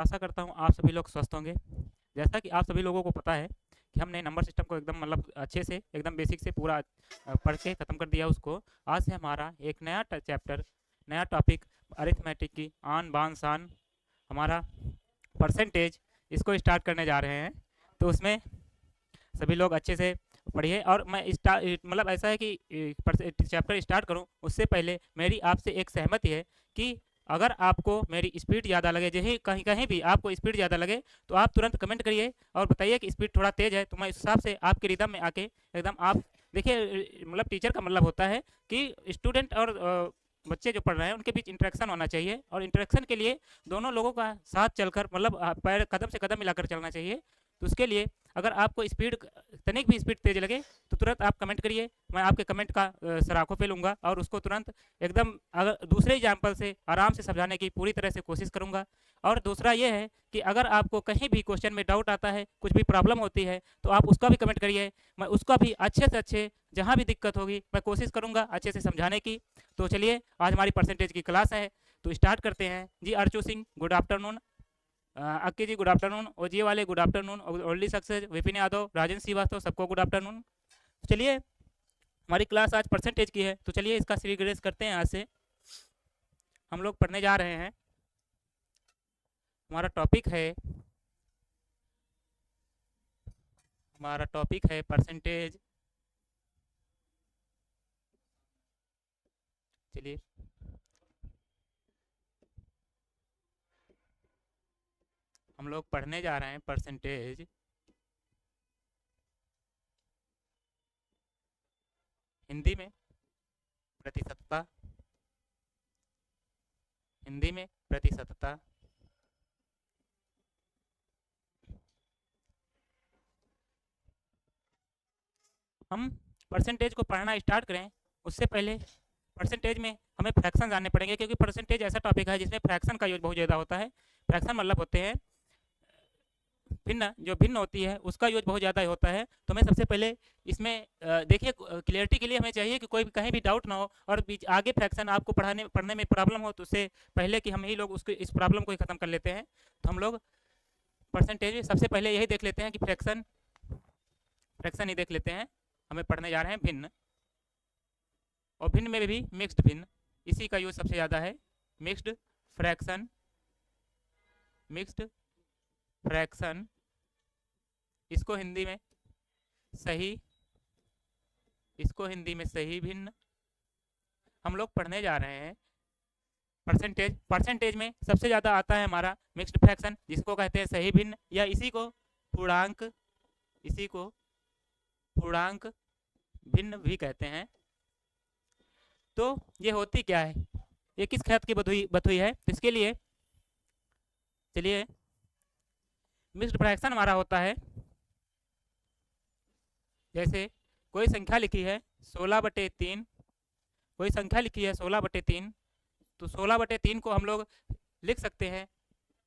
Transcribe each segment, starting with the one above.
आशा करता हूँ आप सभी लोग स्वस्थ होंगे। जैसा कि आप सभी लोगों को पता है कि हमने नंबर सिस्टम को एकदम मतलब अच्छे से एकदम बेसिक से पूरा पढ़ के ख़त्म कर दिया उसको। आज से हमारा एक नया चैप्टर, नया टॉपिक अरिथमेटिक की आन बान शान, हमारा परसेंटेज, इसको स्टार्ट करने जा रहे हैं। तो उसमें सभी लोग अच्छे से पढ़िए। और मैं मतलब ऐसा है कि चैप्टर स्टार्ट करूं उससे पहले मेरी आपसे एक सहमति है कि अगर आपको मेरी स्पीड ज़्यादा लगे, यही कहीं कहीं भी आपको स्पीड ज़्यादा लगे, तो आप तुरंत कमेंट करिए और बताइए कि स्पीड थोड़ा तेज़ है, तो मैं इस हिसाब से आपके रिदम में आके एकदम आप देखिए। मतलब टीचर का मतलब होता है कि स्टूडेंट और बच्चे जो पढ़ रहे हैं उनके बीच इंटरेक्शन होना चाहिए, और इंटरेक्शन के लिए दोनों लोगों का साथ चलकर मतलब पैर कदम से कदम मिलाकर चलना चाहिए। तो उसके लिए अगर आपको स्पीड तनिक भी स्पीड तेज लगे तो तुरंत आप कमेंट करिए। मैं आपके कमेंट का सराखों पे लूँगा और उसको तुरंत एकदम अगर दूसरे एग्जाम्पल से आराम से समझाने की पूरी तरह से कोशिश करूँगा। और दूसरा ये है कि अगर आपको कहीं भी क्वेश्चन में डाउट आता है, कुछ भी प्रॉब्लम होती है, तो आप उसका भी कमेंट करिए। मैं उसका भी अच्छे से अच्छे, जहाँ भी दिक्कत होगी मैं कोशिश करूँगा अच्छे से समझाने की। तो चलिए, आज हमारी परसेंटेज की क्लास है, तो स्टार्ट करते हैं जी। Archu Singh, good afternoon. Akki ji, good afternoon. OG वाले, good afternoon. Only success, Vipin Yadav, Rajendra Srivastava, सबको गुड आफ्टरनून। चलिए, हमारी क्लास आज परसेंटेज की है, तो चलिए इसका सीरीज करते हैं। आज से हम लोग पढ़ने जा रहे हैं। हमारा टॉपिक है परसेंटेज। चलिए, हम लोग पढ़ने जा रहे हैं परसेंटेज। हिंदी में प्रतिशतता, हिंदी में प्रतिशतता। हम परसेंटेज को पढ़ना स्टार्ट करें उससे पहले परसेंटेज में हमें फ्रैक्शन जानने पड़ेंगे, क्योंकि परसेंटेज ऐसा टॉपिक है जिसमें फ्रैक्शन का यूज बहुत ज़्यादा होता है। फ्रैक्शन मतलब होते हैं भिन्न, जो भिन्न होती है उसका यूज बहुत ज़्यादा होता है। तो मैं सबसे पहले इसमें देखिए, क्लियरिटी के लिए हमें चाहिए कि कोई भी कहीं भी डाउट ना हो और बीच आगे फ्रैक्शन आपको पढ़ने में प्रॉब्लम हो, तो उससे पहले कि हम ही लोग उसको इस प्रॉब्लम को ही ख़त्म कर लेते हैं। तो हम लोग परसेंटेज में सबसे पहले यही देख लेते हैं कि फ्रैक्शन फ्रैक्शन ही देख लेते हैं। हमें पढ़ने जा रहे हैं भिन्न, और भिन्न में भी मिक्स्ड भिन्न, इसी का यूज सबसे ज़्यादा है। मिक्स्ड फ्रैक्शन, मिक्स्ड फ्रैक्शन, इसको हिंदी में सही, इसको हिंदी में सही भिन्न हम लोग पढ़ने जा रहे हैं। परसेंटेज, परसेंटेज में सबसे ज़्यादा आता है हमारा मिक्स्ड फ्रैक्शन, जिसको कहते हैं सही भिन्न, या इसी को पूर्णांक, इसी को पूर्णांक भिन्न भी कहते हैं। तो ये होती क्या है, ये किस ख्यात की बतुई है, तो इसके लिए चलिए, मिक्स्ड फ्रैक्शन हमारा होता है जैसे कोई संख्या लिखी है 16/3, कोई संख्या लिखी है 16/3, तो 16/3 को हम लोग लिख सकते हैं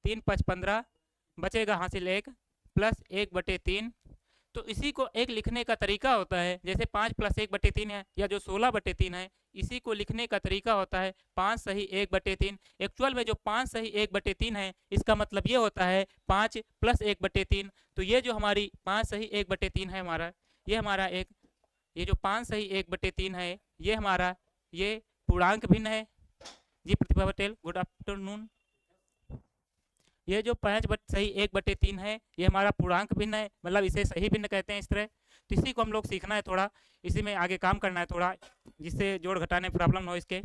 3 × 5 = 15, बचेगा हासिल 1 प्लस 1/3। तो इसी को एक लिखने का तरीका होता है, जैसे 5 + 1/3 है, या जो 16/3 है, इसी को लिखने का तरीका होता है 5 सही 1/3। एक्चुअल में जो 5 सही 1/3 है, इसका मतलब ये होता है 5 + 1/3। तो ये जो हमारी 5 सही 1/3 है, हमारा एक, ये जो 5 सही 1/3 है, ये हमारा ये पूर्णांक भिन्न है। जी प्रतिभा पटेल, गुड आफ्टरनून। ये जो 5 सही 1/3 है, ये हमारा पूर्णांक भिन्न है, मतलब इसे सही भिन्न कहते हैं इस तरह। तो इसी को हम लोग सीखना है थोड़ा, इसी में आगे काम करना है थोड़ा, जिससे जोड़ घटाने प्रॉब्लम हो इसके,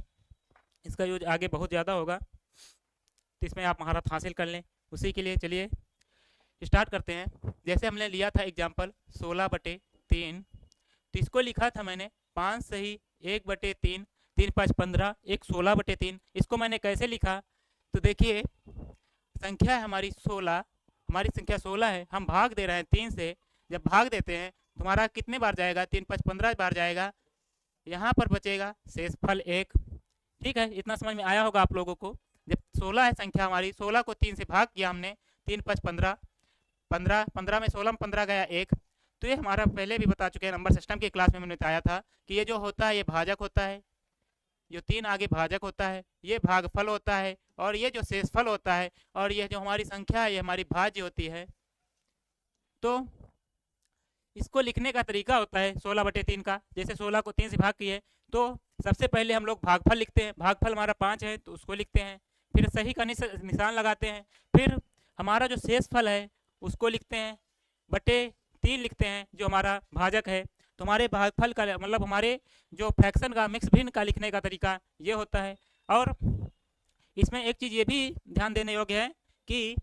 इसका यूज आगे बहुत ज़्यादा होगा, तो इसमें आप महारत हासिल कर लें। उसी के लिए चलिए स्टार्ट करते हैं। जैसे हमने लिया था एग्जाम्पल 16/3, तो इसको लिखा था मैंने 5 सही 1/3, 3 × 5 = 15, एक 16/3। इसको मैंने कैसे लिखा, तो देखिए, संख्या है हमारी 16, हमारी संख्या 16 है, हम भाग दे रहे हैं 3 से। जब भाग देते हैं तो हमारा कितने बार जाएगा, 3 × 5 = 15 बार जाएगा, यहाँ पर बचेगा शेषफल 1। ठीक है, इतना समझ में आया होगा आप लोगों को। जब 16 है संख्या हमारी, 16 को 3 से भाग किया हमने, 3 × 5 = 15, 15 में 16 में 15 गया 1। तो ये हमारा पहले भी बता चुके हैं, नंबर सिस्टम की क्लास में मैंने बताया था कि ये जो होता है ये भाजक होता है, जो 3 आगे भाजक होता है ये भागफल होता है, और ये जो शेषफल होता है, और ये जो हमारी संख्या है ये हमारी भाज्य होती है। तो इसको लिखने का तरीका होता है 16/3 का। जैसे 16 को 3 से भाग किए तो सबसे पहले हम लोग भागफल लिखते हैं। भागफल हमारा 5 है तो उसको लिखते हैं, फिर सही का निशान लगाते हैं, फिर हमारा जो शेषफल है उसको लिखते हैं, बटे 3 लिखते हैं जो हमारा भाजक है। तो हमारे भागफल का मतलब हमारे जो फ्रैक्शन का मिक्स भिन्न का लिखने का तरीका ये होता है। और इसमें एक चीज़ ये भी ध्यान देने योग्य है कि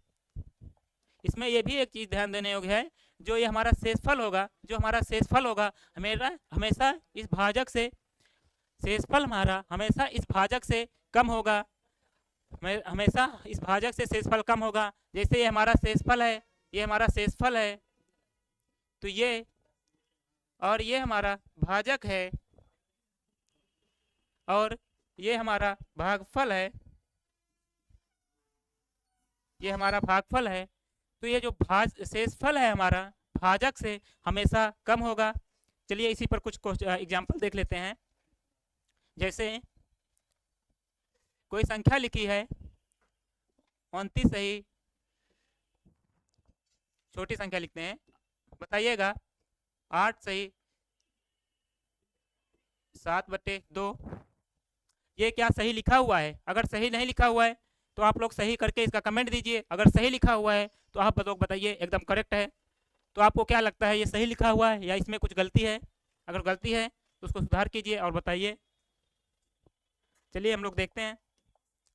इसमें ये भी एक चीज़ ध्यान देने योग्य है, जो ये हमारा शेषफल होगा, जो हमारा शेषफल होगा हमेशा इस भाजक से, शेषफल हमारा हमेशा इस भाजक से कम होगा, हमेशा इस भाजक से शेषफल कम होगा। जैसे ये हमारा शेषफल है, ये हमारा शेषफल है, तो ये और ये हमारा भाजक है, और ये हमारा भागफल है, ये हमारा भागफल है। तो ये जो शेषफल है हमारा भाजक से हमेशा कम होगा। चलिए इसी पर कुछ एग्जाम्पल देख लेते हैं। जैसे कोई संख्या लिखी है 29 सही, छोटी संख्या लिखते हैं, बताइएगा 8 सही 7/2। ये क्या सही लिखा हुआ है? अगर सही नहीं लिखा हुआ है तो आप लोग सही करके इसका कमेंट दीजिए। अगर सही लिखा हुआ है तो आप लोग बताइए एकदम करेक्ट है। तो आपको क्या लगता है, ये सही लिखा हुआ है या इसमें कुछ गलती है? अगर गलती है तो उसको सुधार कीजिए और बताइए। चलिए हम लोग देखते हैं।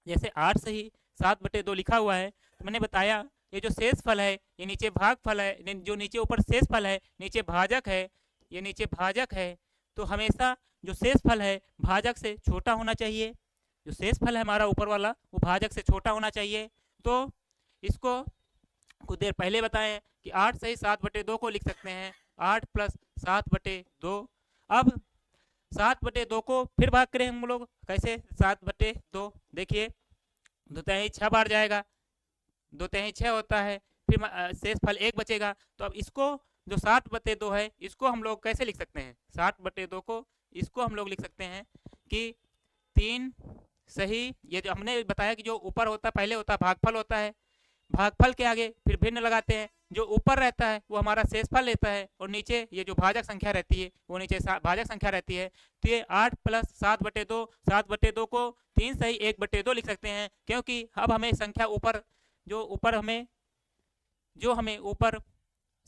जैसे 8 सही 7/2 लिखा हुआ है, तो मैंने बताया ये जो शेषफल है ये नीचे भागफल है, जो नीचे ऊपर शेषफल है नीचे भाजक है, ये नीचे भाजक है। तो हमेशा जो शेषफल है भाजक से छोटा होना चाहिए। जो शेषफल है हमारा ऊपर वाला वो भाजक से छोटा होना चाहिए। तो इसको कुछ देर पहले बताएं कि 8 सही 7/2 को लिख सकते हैं 8 + 7/2। अब 7/2 को फिर भाग करें हम लोग, कैसे? 7/2 देखिए 2 तिहाई 6 बार जाएगा, 2 तिहाई 6 होता है, फिर शेषफल 1 बचेगा। तो अब इसको जो 7/2 है इसको हम लोग कैसे लिख सकते हैं? 7/2 को इसको हम लोग लिख सकते हैं कि 3 सही, ये जो हमने बताया कि जो ऊपर होता है पहले होता है भागफल होता है, भागफल के आगे फिर भिन्न लगाते हैं। जो ऊपर रहता है वो हमारा शेषफल लेता है, और नीचे ये जो भाजक संख्या रहती है वो नीचे भाजक संख्या रहती है। तो ये 8 + 7/2, 7/2 को 3 सही 1/2 लिख सकते हैं, क्योंकि अब हमें संख्या ऊपर जो हमें ऊपर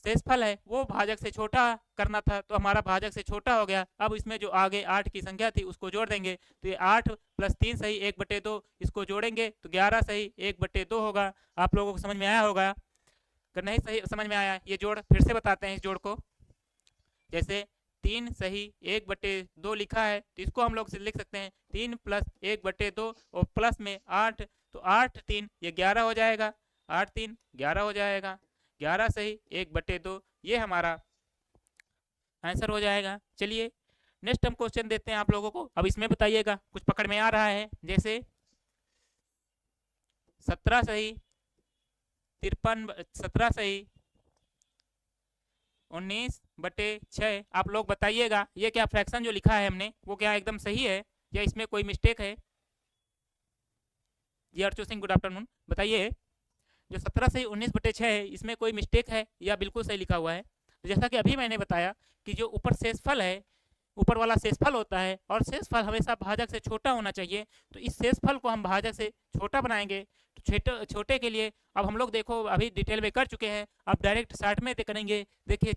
शेषफल है वो भाजक से छोटा करना था, तो हमारा भाजक से छोटा हो गया। अब इसमें जो आगे 8 की संख्या थी उसको जोड़ देंगे, तो ये 8 + 3 सही 1/2, इसको जोड़ेंगे तो 11 सही 1/2 होगा। आप लोगों को समझ में आया होगा। अगर नहीं सही समझ में आया, ये जोड़ फिर से बताते हैं इस जोड़ को। जैसे 3 सही 1/2 लिखा है, तो इसको हम लोग लिख सकते हैं 3 + 1/2 और प्लस में 8, तो 8 3 ये 11 हो जाएगा, 8 3 11 हो जाएगा, 11 सही 1/2, ये हमारा आंसर हो जाएगा। चलिए नेक्स्ट हम क्वेश्चन देते हैं आप लोगों को। अब इसमें बताइएगा कुछ पकड़ में आ रहा है। जैसे 17 सही 19/6, आप लोग बताइएगा ये क्या फ्रैक्शन जो लिखा है हमने वो क्या एकदम सही है या इसमें कोई मिस्टेक है? जी अर्चू सिंह, गुड आफ्टरनून। बताइए जो 17 सही 19/6 है इसमें कोई मिस्टेक है या बिल्कुल सही लिखा हुआ है? तो जैसा कि अभी मैंने बताया कि जो ऊपर शेषफल है, ऊपर वाला शेषफल होता है, और शेषफल हमेशा भाजक से छोटा होना चाहिए। तो इस शेषफल को हम भाजक से छोटा बनाएंगे। तो छोटे के लिए अब हम लोग देखो अभी डिटेल में कर चुके हैं, अब डायरेक्ट 60 में करेंगे। देखिए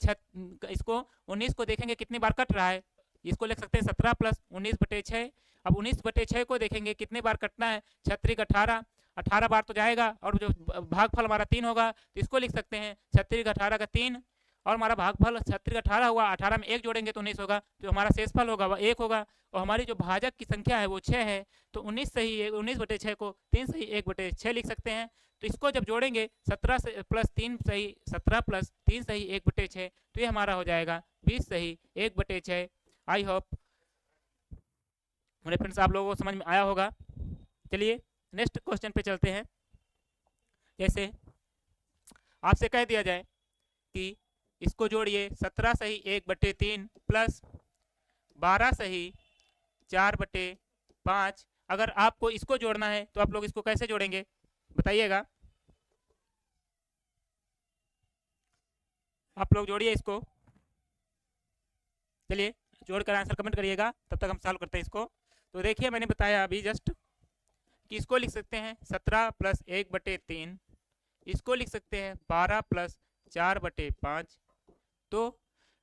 इसको 19 को देखेंगे कितनी बार कट रहा है, इसको लिख सकते हैं 17 + 19/6। अब 19/6 को देखेंगे कितने बार कटना है, 36 18, 18 बार तो जाएगा, और जो भागफल हमारा 3 होगा तो इसको लिख सकते हैं 36 18 का 3, और हमारा भागफल 36 18 हुआ, 18 में 1 जोड़ेंगे तो 19 होगा, तो हमारा शेषफल होगा वह 1 होगा। और हमारी जो भाजक की संख्या है वो 6 है, तो 19 सही 19/6 को 3 सही 1/6 लिख सकते हैं। तो इसको जब जोड़ेंगे 17 + 3 सही 17 + 3 सही 1/6, तो ये हमारा हो जाएगा 20 सही 1/6। आई होप मेरे फ्रेंड्स आप लोगों को समझ में आया होगा। चलिए नेक्स्ट क्वेश्चन पे चलते हैं। जैसे आपसे कह दिया जाए कि इसको जोड़िए 17 सही 1/3 + 12 सही 4/3 5। अगर आपको इसको जोड़ना है तो आप लोग इसको कैसे जोड़ेंगे बताइएगा, आप लोग जोड़िए इसको। चलिए जोड़कर आंसर कमेंट करिएगा, तब तक हम सॉल्व करते हैं इसको। तो देखिए मैंने बताया अभी जस्ट कि इसको लिख सकते हैं 17 प्लस 1/3, इसको लिख सकते हैं 12 प्लस 4/5। तो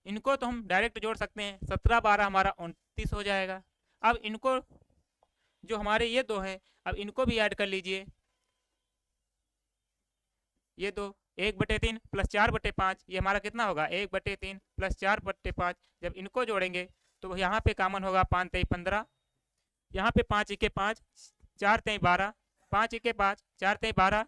इनको तो हम डायरेक्ट जोड़ सकते हैं, 17 12 हमारा 29 हो जाएगा। अब इनको जो हमारे ये दो हैं, अब इनको भी ऐड कर लीजिए, ये दो 1/3 प्लस 4/5, ये हमारा कितना होगा 1/3 प्लस 4/5। जब इनको जोड़ेंगे तो यहाँ पे कॉमन होगा 5 3 15, यहाँ पे 5 1 5, 4 3 12, 5 1 5, 4 3 12,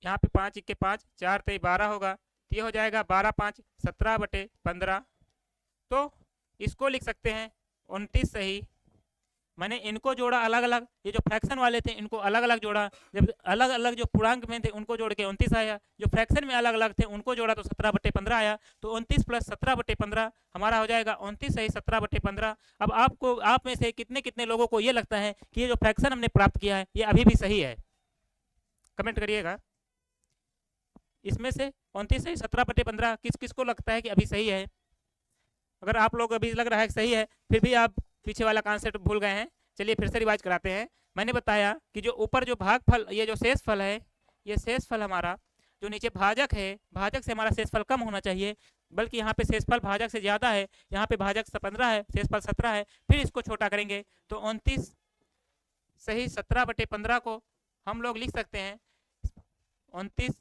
यहाँ पे 5 1 5, 4 3 12 होगा, तो ये हो जाएगा 12 5 17/15। तो इसको लिख सकते हैं 29 सही। मैंने इनको जोड़ा अलग अलग, ये जो फ्रैक्शन वाले थे इनको अलग अलग जोड़ा, जब अलग अलग जो पूर्णांक में थे उनको जोड़ के 29 आया, जो फ्रैक्शन में अलग अलग थे उनको जोड़ा तो 17/15 आया। तो 29 प्लस 17/15 हमारा हो जाएगा 29 सही 17/15। अब आपको, आप में से कितने कितने लोगों को ये लगता है कि ये जो फ्रैक्शन हमने प्राप्त किया है ये अभी भी सही है, कमेंट करिएगा। इसमें से 29 सही 17/15 किस किस को लगता है कि अभी सही है? अगर आप लोग अभी लग रहा है कि सही है, फिर भी आप पीछे वाला कॉन्सेप्ट भूल गए हैं, चलिए फिर से रिवाइज कराते हैं। मैंने बताया कि जो ऊपर जो भागफल, ये जो शेषफल है, ये शेषफल हमारा जो नीचे भाजक है, भाजक से हमारा शेषफल कम होना चाहिए, बल्कि यहाँ पे शेषफल भाजक से ज़्यादा है, यहाँ पे भाजक 15 है, शेषफल 17 है। फिर इसको छोटा करेंगे तो 29 सही 17/15 को हम लोग लिख सकते हैं 29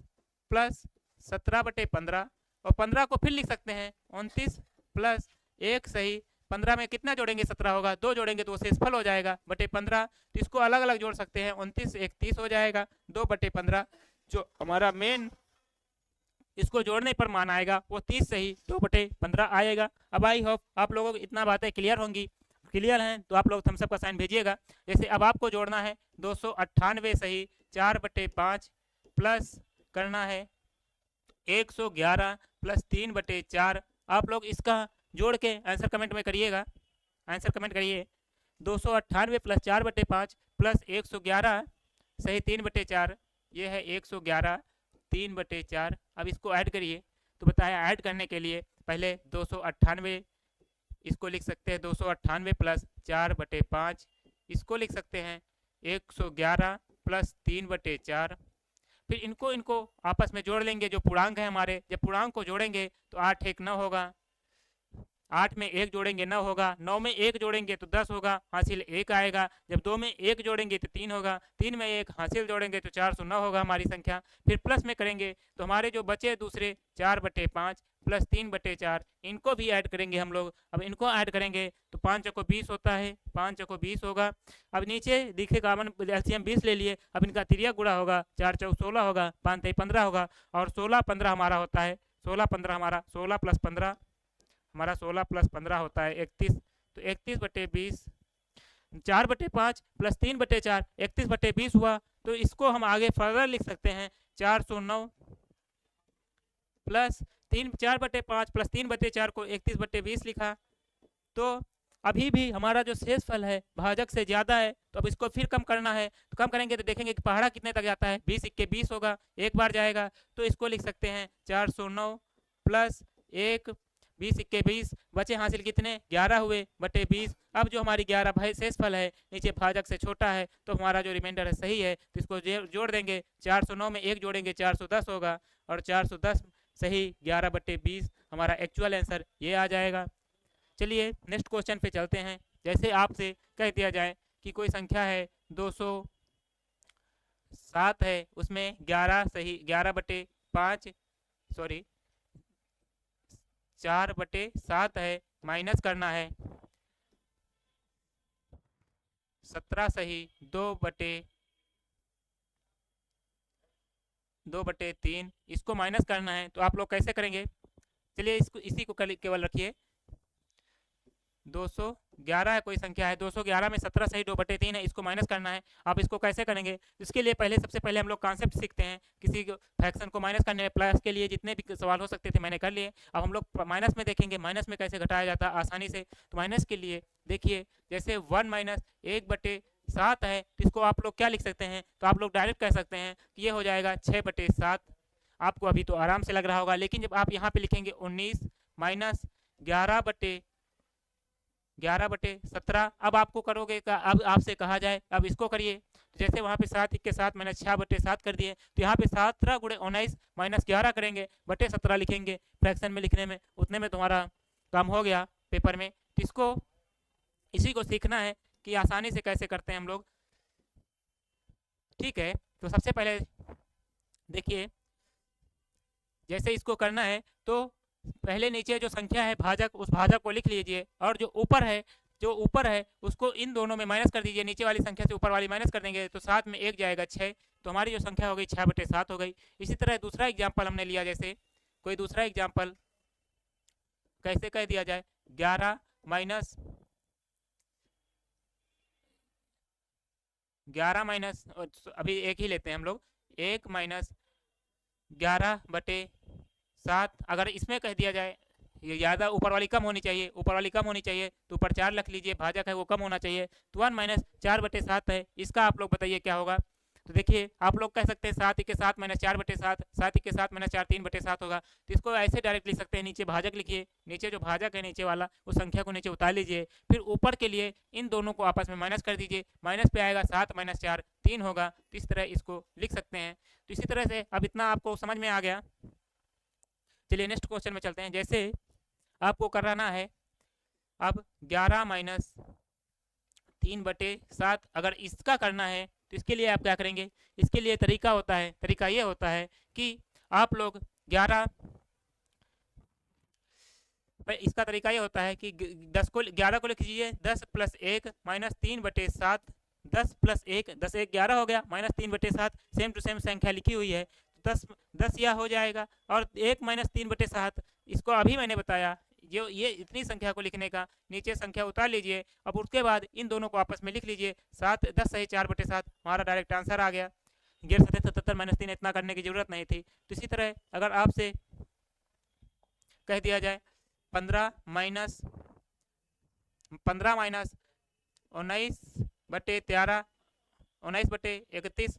प्लस 17/15, और 15 को फिर लिख सकते हैं 29 प्लस 1 सही 15 में कितना जोड़ेंगे 17 होगा, 2 जोड़ेंगे तो वो शेषफल हो जाएगा /15। तो इसको अलग अलग जोड़ सकते हैं, 29 1 30 हो जाएगा 2/15। जो हमारा मेन इसको जोड़ने पर मान आएगा वो 30 सही 2/15 आएगा। अब आई होप आप लोगों को इतना बातें क्लियर होंगी, क्लियर हैं तो आप लोग थम्स अप का साइन भेजिएगा। जैसे अब आपको जोड़ना है 298 सही 4/5 प्लस करना है 111 प्लस 3/4। आप लोग इसका जोड़ के आंसर कमेंट में करिएगा, आंसर कमेंट करिए 298 प्लस 4/5 प्लस 111 सही 3/4, ये है 111 3/4। अब इसको ऐड करिए, तो बताया ऐड करने के लिए पहले 298 इसको लिख सकते हैं 298 प्लस 4/5, इसको लिख सकते हैं 111 प्लस 3/4। फिर इनको आपस में जोड़ लेंगे, जो पूर्णांक है हमारे, जब पूर्णांक को जोड़ेंगे तो 8 1 9 होगा, 8 में 1 जोड़ेंगे 9 होगा, 9 में 1 जोड़ेंगे तो 10 होगा, हासिल 1 आएगा। जब 2 में 1 जोड़ेंगे तो 3 होगा, 3 में 1 हासिल जोड़ेंगे तो 409 होगा हमारी संख्या। फिर प्लस में करेंगे तो हमारे जो बचे दूसरे 4/5 प्लस 3/4, इनको भी ऐड करेंगे हम लोग। अब इनको ऐड करेंगे तो 5 चौको 20 होता है, 5 चौको 20 होगा। अब नीचे दिखे कॉमन एलसीएम 20 ले लिए, अब इनका तिरिया गुणा होगा, 4 चौक 16 होगा, 5 3 15 होगा, और 16 15 हमारा होता है, 16 15 हमारा 16 प्लस 15 हमारा 16 प्लस 15 होता है 31। तो 31/20, 4/5 प्लस 3/4 31/20 हुआ। तो इसको हम आगे फर्दर लिख सकते हैं 409 प्लस 4/5 प्लस 3/4 को 31/20 लिखा। तो अभी भी हमारा जो शेषफल है भाजक से ज़्यादा है, तो अब इसको फिर कम करना है। तो कम करेंगे तो देखेंगे कि पहाड़ा कितने तक जाता है, 20 1 20 होगा, एक बार जाएगा। तो इसको लिख सकते हैं 409 प्लस 1 20 1 20, बचे हासिल कितने 11 हुए बटे 20। अब जो हमारी 11 भाई शेषफल है नीचे भाजक से छोटा है, तो हमारा जो रिमाइंडर है सही है, तो इसको जोड़ देंगे। 409 में 1 जोड़ेंगे 410 होगा, और 410 सही 11/20 हमारा एक्चुअल आंसर ये आ जाएगा। चलिए नेक्स्ट क्वेश्चन पे चलते हैं। जैसे आपसे कह दिया जाए कि कोई संख्या है 207 है, उसमें 11 सही 11/5 सॉरी 4/7 है, माइनस करना है 17 सही 2/3, इसको माइनस करना है। तो आप लोग कैसे करेंगे? चलिए इसको इसी को केवल रखिए, 211 है, कोई संख्या है 211 में 17 सही 2/3 है, इसको माइनस करना है। आप इसको कैसे करेंगे? इसके लिए पहले सबसे पहले हम लोग कॉन्सेप्ट सीखते हैं किसी फ्रैक्शन को माइनस करने में। प्लस के लिए जितने भी सवाल हो सकते थे मैंने कर लिए। अब हम लोग माइनस में देखेंगे माइनस में कैसे घटाया जाता है आसानी से। तो माइनस के लिए देखिए, जैसे 1 माइनस 1/7 है, तो इसको आप लोग क्या लिख सकते हैं? तो आप लोग डायरेक्ट कह सकते हैं कि ये हो जाएगा 6/7। आपको अभी तो आराम से लग रहा होगा, लेकिन जब आप यहाँ पे लिखेंगे 19 माइनस 11/17, अब आपको करोगे का, अब आपसे कहा जाए अब इसको करिए। तो जैसे वहाँ पे 7 के साथ मैंने 6/7 कर दिए, तो यहाँ पे 17 गुणे 19 माइनस 11 करेंगे, बटे 17 लिखेंगे फ्रैक्शन में लिखने में, उतने में तुम्हारा काम हो गया पेपर में। तो इसको इसी को सीखना है कि आसानी से कैसे करते हैं हम लोग। ठीक है, तो सबसे पहले देखिए, जैसे इसको करना है तो पहले नीचे जो संख्या है भाजक, उस भाजक को लिख लीजिए, और जो ऊपर है उसको इन दोनों में माइनस कर दीजिए। नीचे वाली संख्या से ऊपर वाली माइनस कर देंगे तो 7 में 1 जाएगा 6, तो हमारी जो संख्या हो गई 6/7 हो गई। इसी तरह दूसरा एग्जाम्पल हमने लिया, जैसे कोई दूसरा एग्जाम्पल कैसे कह दिया जाए, 11 माइनस 11 अभी एक ही लेते हैं हम लोग, 1 माइनस 11/7। अगर इसमें कह दिया जाए, ये ज़्यादा ऊपर वाली कम होनी चाहिए, ऊपर वाली कम होनी चाहिए, तो ऊपर 4 रख लीजिए, भाजक है वो कम होना चाहिए। तो 1 माइनस 4/7 है, इसका आप लोग बताइए क्या होगा। तो देखिए, आप लोग कह सकते हैं 7 के साथ माइनस 4/7, 7 के साथ माइनस 4 3/7 होगा। तो इसको ऐसे डायरेक्ट लिख सकते हैं, नीचे भाजक लिखिए, नीचे जो भाजक है नीचे वाला, उस संख्या को नीचे उतार लीजिए, फिर ऊपर के लिए इन दोनों को आपस में माइनस कर दीजिए। माइनस पे आएगा 7 माइनस 4 3 होगा। तो इस तरह इसको लिख सकते हैं। तो इसी तरह से अब इतना आपको समझ में आ गया। चलिए नेक्स्ट क्वेश्चन में चलते हैं। जैसे आपको कराना है अब 11 माइनस 3/7, अगर इसका करना है तो इसके लिए आप क्या करेंगे? इसके लिए तरीका ये होता है कि आप लोग 11, इसका तरीका ये होता है कि 11 को लिख लीजिए, 10 + 1 माइनस 3/7, 10 + 1 10 1 11 हो गया, माइनस 3/7 सेम टू सेम संख्या लिखी हुई है, 10 यह हो जाएगा। और 1 माइनस 3/7 इसको अभी मैंने बताया, जो ये इतनी संख्या को लिखने का, नीचे संख्या उतार लीजिए। अब उसके बाद इन दोनों को आपस में लिख लीजिए, 7 10 सही 4/7, हमारा डायरेक्ट आंसर आ गया। 11 माइनस 3 इतना करने की जरूरत नहीं थी। तो इसी तरह अगर आपसे कह दिया जाए 15 माइनस 19/13, 19/31,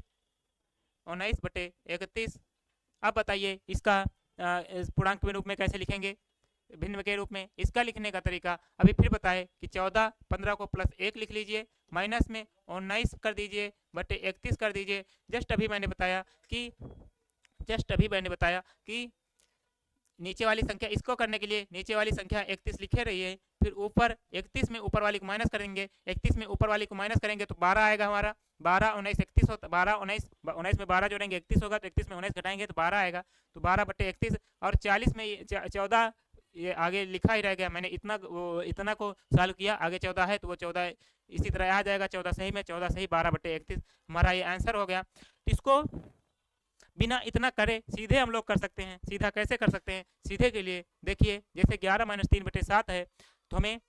19/31, अब बताइए इसका इस पूर्णांक के रूप में कैसे लिखेंगे, भिन्न के रूप में। इसका लिखने का तरीका अभी फिर बताए कि 14 15 को +1 लिख लीजिए, माइनस में 19 कर दीजिए, बटे 31 कर दीजिए। जस्ट अभी मैंने बताया कि नीचे वाली संख्या, इसको करने के लिए नीचे वाली संख्या 31 लिखे रहिए, फिर ऊपर 31 में ऊपर वाली को माइनस करेंगे, 31 में ऊपर वाली को माइनस करेंगे तो 12 आएगा हमारा। 12 19 31 होता, 12 19 19 में 12 जोड़ेंगे 31 होगा, तो 31 में 19 घटाएंगे तो 12 आएगा। तो 12/31, और 40 में 14, ये आगे लिखा ही रह गया, मैंने इतना को सॉल्व किया, आगे 14 है तो वो 14 इसी तरह आ जाएगा। 14 सही में 14 सही 12/31 हमारा ये आंसर हो गया। तो इसको बिना इतना करे सीधे हम लोग कर सकते हैं। सीधा कैसे कर सकते हैं? सीधे के लिए देखिए, जैसे 11 माइनस 3/7 है, तो हमें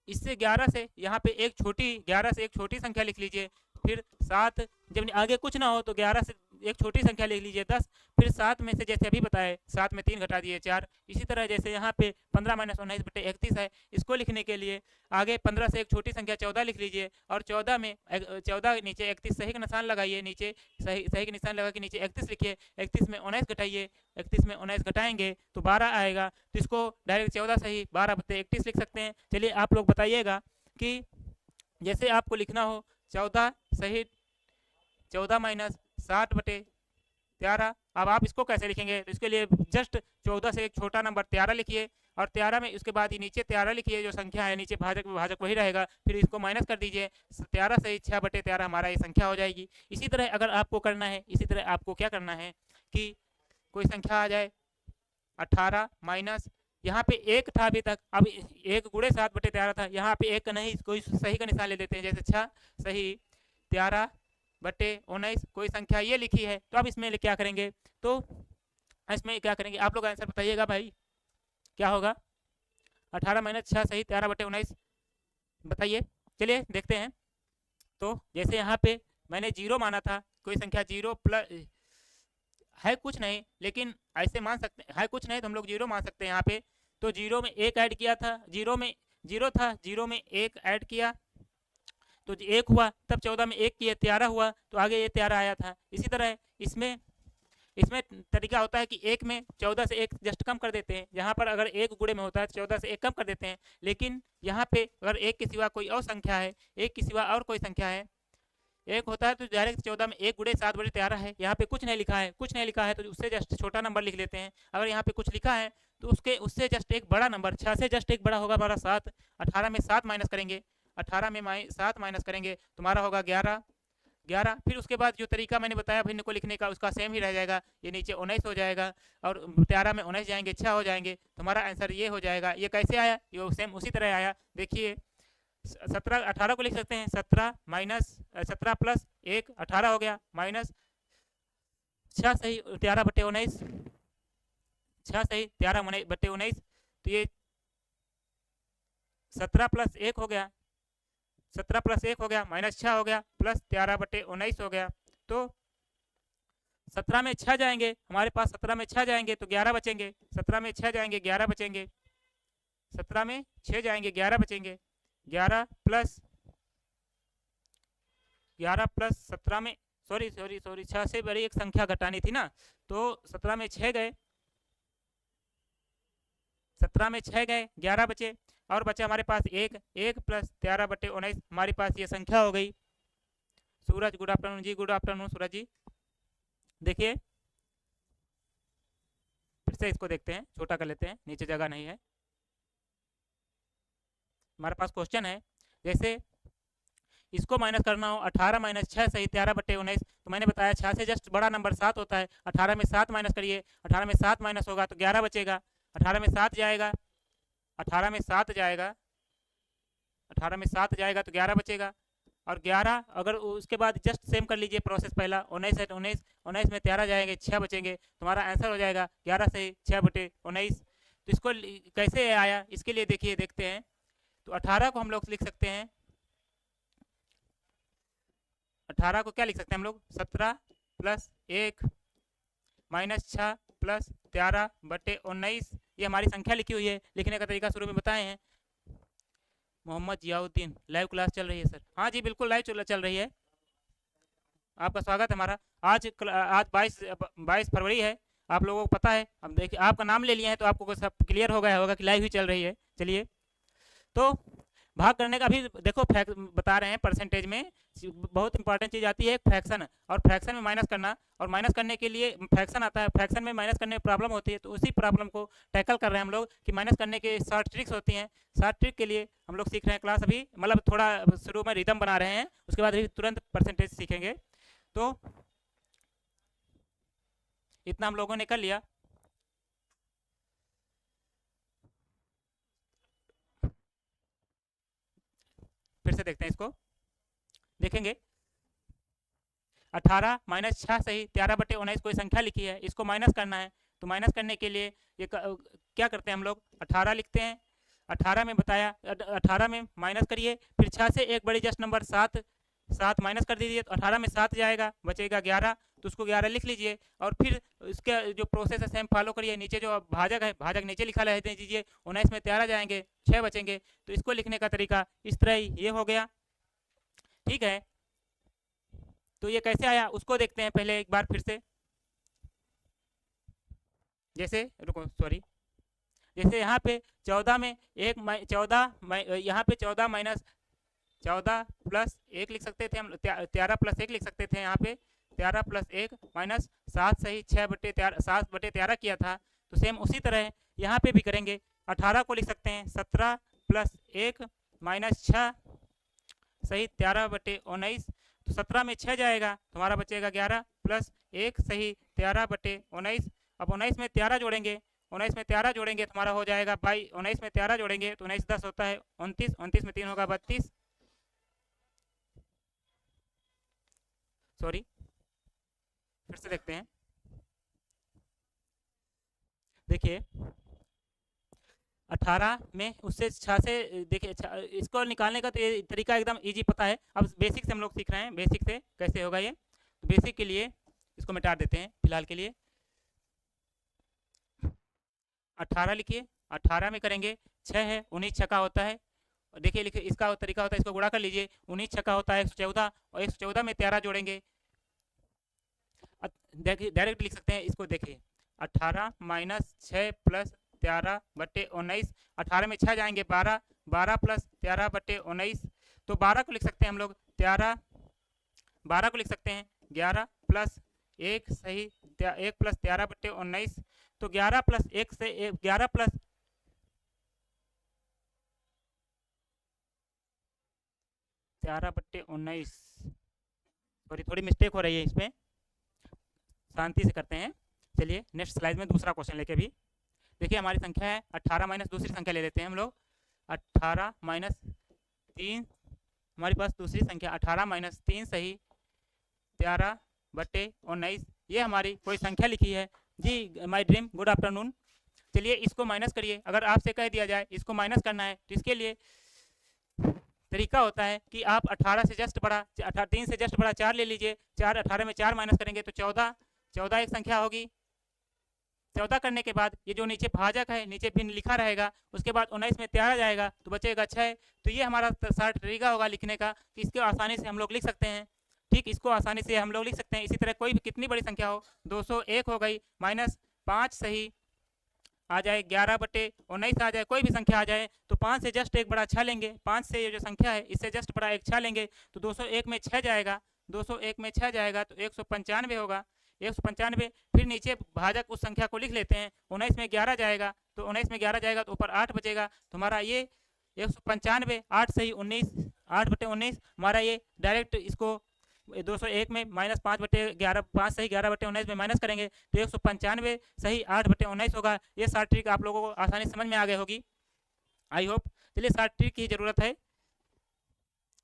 इससे 11 से यहाँ पे 11 से एक छोटी संख्या लिख लीजिए, फिर 7, जब आगे कुछ ना हो तो 11 से एक छोटी संख्या लिख लीजिए 10, फिर 7 में से जैसे अभी बताए 7 में 3 घटा दिए 4। इसी तरह जैसे यहाँ पे 15 माइनस 19/31 है, इसको लिखने के लिए आगे 15 से एक छोटी संख्या 14 लिख लीजिए, और 14 में 14 नीचे 31 सही का निशान लगाइए, नीचे सही का निशान लगा के नीचे 31 लिखिए, 31 में 19 घटाइए, 31 में 19 घटाएंगे तो 12 आएगा। तो इसको डायरेक्ट 14 सही 12/31 लिख सकते हैं। चलिए आप लोग बताइएगा कि जैसे आपको लिखना हो 14 सही 14 माइनस 60/13, अब आप इसको कैसे लिखेंगे? तो इसके लिए जस्ट 14 से एक छोटा नंबर 13 लिखिए, और 13 में उसके बाद ही नीचे 13 लिखिए, जो संख्या है नीचे भाजक वही रहेगा, फिर इसको माइनस कर दीजिए, 13 से 6/13 हमारा ये संख्या हो जाएगी। इसी तरह अगर आपको करना है, इसी तरह आपको क्या करना है कि कोई संख्या आ जाए 18 माइनस, यहाँ पे 1 था अभी तक, अब 1 गुणे 7/13 था, यहाँ पे 1 का नहीं, कोई सही का निशान ले लेते हैं, जैसे 6 सही 13/19 कोई संख्या ये लिखी है। तो अब इसमें क्या करेंगे? तो इसमें क्या करेंगे आप लोग आंसर बताइएगा भाई, क्या होगा? 18 माइनस 6 सही 13/19 बताइए। चलिए देखते हैं। तो जैसे यहाँ पे मैंने जीरो माना था, कोई संख्या जीरो प्लस है कुछ नहीं, लेकिन ऐसे मान सकते हैं है कुछ नहीं तो हम लोग जीरो मान सकते हैं यहाँ पे। तो जीरो में एक ऐड किया था, जीरो में जीरो था, जीरो में एक ऐड किया तो एक हुआ, तब 14 में एक किया 13 हुआ, तो आगे ये 13 आया था। इसी तरह इसमें इसमें तरीका होता है कि एक में 14 से एक जस्ट कम कर देते हैं। यहाँ पर अगर एक गुणे में होता है तो 14 से एक कम कर देते हैं, लेकिन यहाँ पे अगर एक के सिवा कोई और संख्या है, एक के सिवा और कोई संख्या है, एक होता है तो डायरेक्ट 14 में एक गुणे 7/13 है। यहाँ पे कुछ नहीं लिखा है, कुछ नहीं लिखा है तो उससे जस्ट छोटा नंबर लिख लेते हैं। अगर यहाँ पे कुछ लिखा है तो उससे जस्ट एक बड़ा नंबर 6 से जस्ट एक बड़ा होगा हमारा 7। 18 में 7 माइनस करेंगे, 18 में 7 माइनस करेंगे तुम्हारा होगा 11। 11 फिर उसके बाद जो तरीका मैंने बताया भिन्न को लिखने का उसका सेम ही रह जाएगा, ये नीचे 19 हो जाएगा और 13 में 19 जाएंगे 6 हो जाएंगे, तुम्हारा आंसर ये हो जाएगा। ये कैसे आया? ये सेम उसी तरह आया। देखिए 17 18 को लिख सकते हैं 17 माइनस 17 प्लस 1 18 हो गया, माइनस 6 सही 13/19, 6 सही 13/19, तो ये 17 प्लस 1 हो गया, 17 प्लस 1 हो गया, माइनस 6 हो गया, प्लस 13/19 हो गया। तो 17 में 6 जाएंगे हमारे पास, 17 में 6 जाएंगे तो 11 बचेंगे, 17 में 6 जाएंगे 11 बचेंगे, 17 में 6 जाएंगे 11 बचेंगे, 11 प्लस 17 में सॉरी 6 से बड़ी एक संख्या घटानी थी ना, तो 17 में 6 गए, 17 में 6 गए 11 बचे, और बचा हमारे पास एक, 1 प्लस 13/19 हमारे पास ये संख्या हो गई। सूरज गुड आफ्टरनून जी, गुड आफ्टरनून सूरज जी। देखिए फिर से इसको देखते हैं, छोटा कर लेते हैं, नीचे जगह नहीं है। हमारे पास क्वेश्चन है जैसे इसको माइनस करना हो, 18 माइनस 6 सही 13/19, तो मैंने बताया 6 से जस्ट बड़ा नंबर 7 होता है। 18 में 7 माइनस करिए, 18 में 7 माइनस होगा तो 11 बचेगा, 18 में 7 जाएगा, 18 में 7 जाएगा, 18 में 7 जाएगा तो 11 बचेगा, और 11 अगर उसके बाद जस्ट सेम कर लीजिए प्रोसेस पहला, 19 है 19, 19 में 13 जाएंगे 6 बचेंगे, तुम्हारा आंसर हो जाएगा 11 से 6/19। तो इसको कैसे आया इसके लिए देखिए देखते हैं। तो 18 को हम लोग लिख सकते हैं, 18 को क्या लिख सकते हैं हम लोग, 17 प्लस 1 माइनस 6 प्लस 13/19, ये हमारी संख्या लिखी हुई है। लिखने का तरीका शुरू में बताए हैं। मोहम्मद जियाउद्दीन लाइव क्लास चल रही है सर? हाँ जी बिल्कुल लाइव चल रही है, आपका स्वागत है हमारा। आज 22 फरवरी है, आप लोगों को पता है। अब देखिए आपका नाम ले लिया है तो आपको सब क्लियर हो गया होगा कि लाइव ही चल रही है। चलिए तो भाग करने का भी देखो बता रहे हैं, परसेंटेज में बहुत इंपॉर्टेंट चीज़ आती है फ्रैक्शन, और फ्रैक्शन में माइनस करना, और माइनस करने के लिए फ्रैक्शन आता है, फ्रैक्शन में माइनस करने में प्रॉब्लम होती है, तो उसी प्रॉब्लम को टैकल कर रहे हैं हम लोग कि माइनस करने के 60 ट्रिक्स होती हैं। 60 ट्रिक के लिए हम लोग सीख रहे हैं क्लास अभी, मतलब थोड़ा शुरू में रिदम बना रहे हैं, उसके बाद तुरंत परसेंटेज सीखेंगे। तो इतना हम लोगों ने कर लिया। फिर से देखते हैं इसको, देखेंगे 18 माइनस 6 सही 13/19 कोई संख्या लिखी है, इसको माइनस करना है। तो माइनस करने के लिए ये क्या करते हैं हम लोग, 18 लिखते हैं। 18 में बताया 18 में माइनस करिए, फिर 6 से एक बड़ी जस्ट नंबर 7 माइनस कर दीजिए, तो 18 में 7 जाएगा, बचेगा 11, तो उसको 11 लिख लीजिए। और फिर इसका जो प्रोसेस है सेम फॉलो करिए। नीचे जो भाजक है, भाजक नीचे लिखा रह दीजिए, 19 में 13 जाएंगे 6 बचेंगे, तो इसको लिखने का तरीका इस तरह ये हो गया। ठीक है, तो ये कैसे आया उसको देखते हैं पहले एक बार फिर से। जैसे रुको सॉरी, जैसे यहाँ पे 14 में 14 यहाँ पे 14 माइनस 14 प्लस 1 लिख सकते थे हम, 13 प्लस 1 लिख सकते थे यहाँ पे, 13 प्लस 1 माइनस 7 सही 7/13 किया था। तो सेम उसी तरह यहाँ पे भी करेंगे। 18 को लिख सकते हैं 17 प्लस 1 माइनस 6 सही 13/19, तो 17 में 6 जाएगा, तुम्हारा बचेगा 11 प्लस 1 सही 13/19। अब 19 में 13 जोड़ेंगे, 19 में 13 जोड़ेंगे तुम्हारा हो जाएगा 19 में 13 जोड़ेंगे तो 19 10 होता है 29, 29 में 3 होगा 32। सॉरी फिर से देखते हैं, देखिए 18 में उससे 6 से देखिए इसको निकालने का तो ये तरीका एकदम इजी पता है। अब बेसिक से हम लोग सीख रहे हैं, बेसिक से कैसे होगा ये। तो बेसिक के लिए इसको मिटा देते हैं फिलहाल के लिए। 18 लिखिए, 18 में करेंगे 6 है, 19 छक्का होता है। और देखिए लिखिए इसका तरीका होता है, इसको गुणा कर लीजिए, 19 छक्का होता है 114, और 114 में 13 जोड़ेंगे। देखिए डायरेक्ट लिख सकते हैं इसको, देखिए 18 माइनस 6 प्लस 13 बटे 19, 18 में 6 जाएंगे 12, 12 प्लस 13 बटे 19, तो 12 को लिख सकते हैं हम लोग 13, 12 को लिख सकते हैं 11 प्लस 1 सही 1 प्लस 13 बटे 19, तो 11 प्लस 1 से 11 प्लस 13 बटे 19, सॉरी थोड़ी मिस्टेक हो रही है इसमें, शांति से करते हैं। चलिए नेक्स्ट स्लाइड में दूसरा क्वेश्चन लेके भी देखिए, हमारी संख्या है 18 माइनस दूसरी संख्या ले लेते हैं हम लोग, 18 माइनस 3, हमारे पास दूसरी संख्या 18 माइनस 3 सही 13 बटे 19, ये हमारी कोई संख्या लिखी है जी। My dream good afternoon. चलिए इसको माइनस करिए, अगर आपसे कह दिया जाए इसको माइनस करना है तो इसके लिए तरीका होता है कि आप 18 से जस्ट बड़ा 3 से जस्ट बड़ा 4 ले लीजिए, 4 18 में 4 माइनस करेंगे तो 14, 14 एक संख्या होगी। 14 करने के बाद ये जो नीचे भाजक है नीचे भिन्न लिखा रहेगा, उसके बाद 19 में 13 जाएगा तो बचेगा 6। तो ये हमारा सारा तरीका होगा लिखने का कि इसको आसानी से हम लोग लिख सकते हैं। ठीक, इसको आसानी से हम लोग लिख सकते हैं। इसी तरह कोई भी कितनी बड़ी संख्या हो, 201 हो गई माइनस 5 सही आ जाए 11 बटे 19 आ जाए, कोई भी संख्या आ जाए तो 5 से जस्ट एक बड़ा 6 लेंगे, 5 से ये जो संख्या है इससे जस्ट बड़ा एक 6 लेंगे तो 201 में 6 जाएगा, 201 में 6 जाएगा तो 195 होगा, 195। फिर नीचे भाजक उस संख्या को लिख लेते हैं, 19 में 11 जाएगा तो 19 में 11 जाएगा तो ऊपर 8 बचेगा, तो हमारा ये 195 8 सही 19 8 बटे 19 हमारा ये डायरेक्ट इसको 201 में माइनस 5 बटे 11 5 सही 11 बटे 19 में माइनस करेंगे तो 195 सही 8 बटे 19 होगा। ये सारी ट्रिक आप लोगों को आसानी समझ में आ गई होगी, आई होप। चलिए सारी ट्रिक की ज़रूरत है,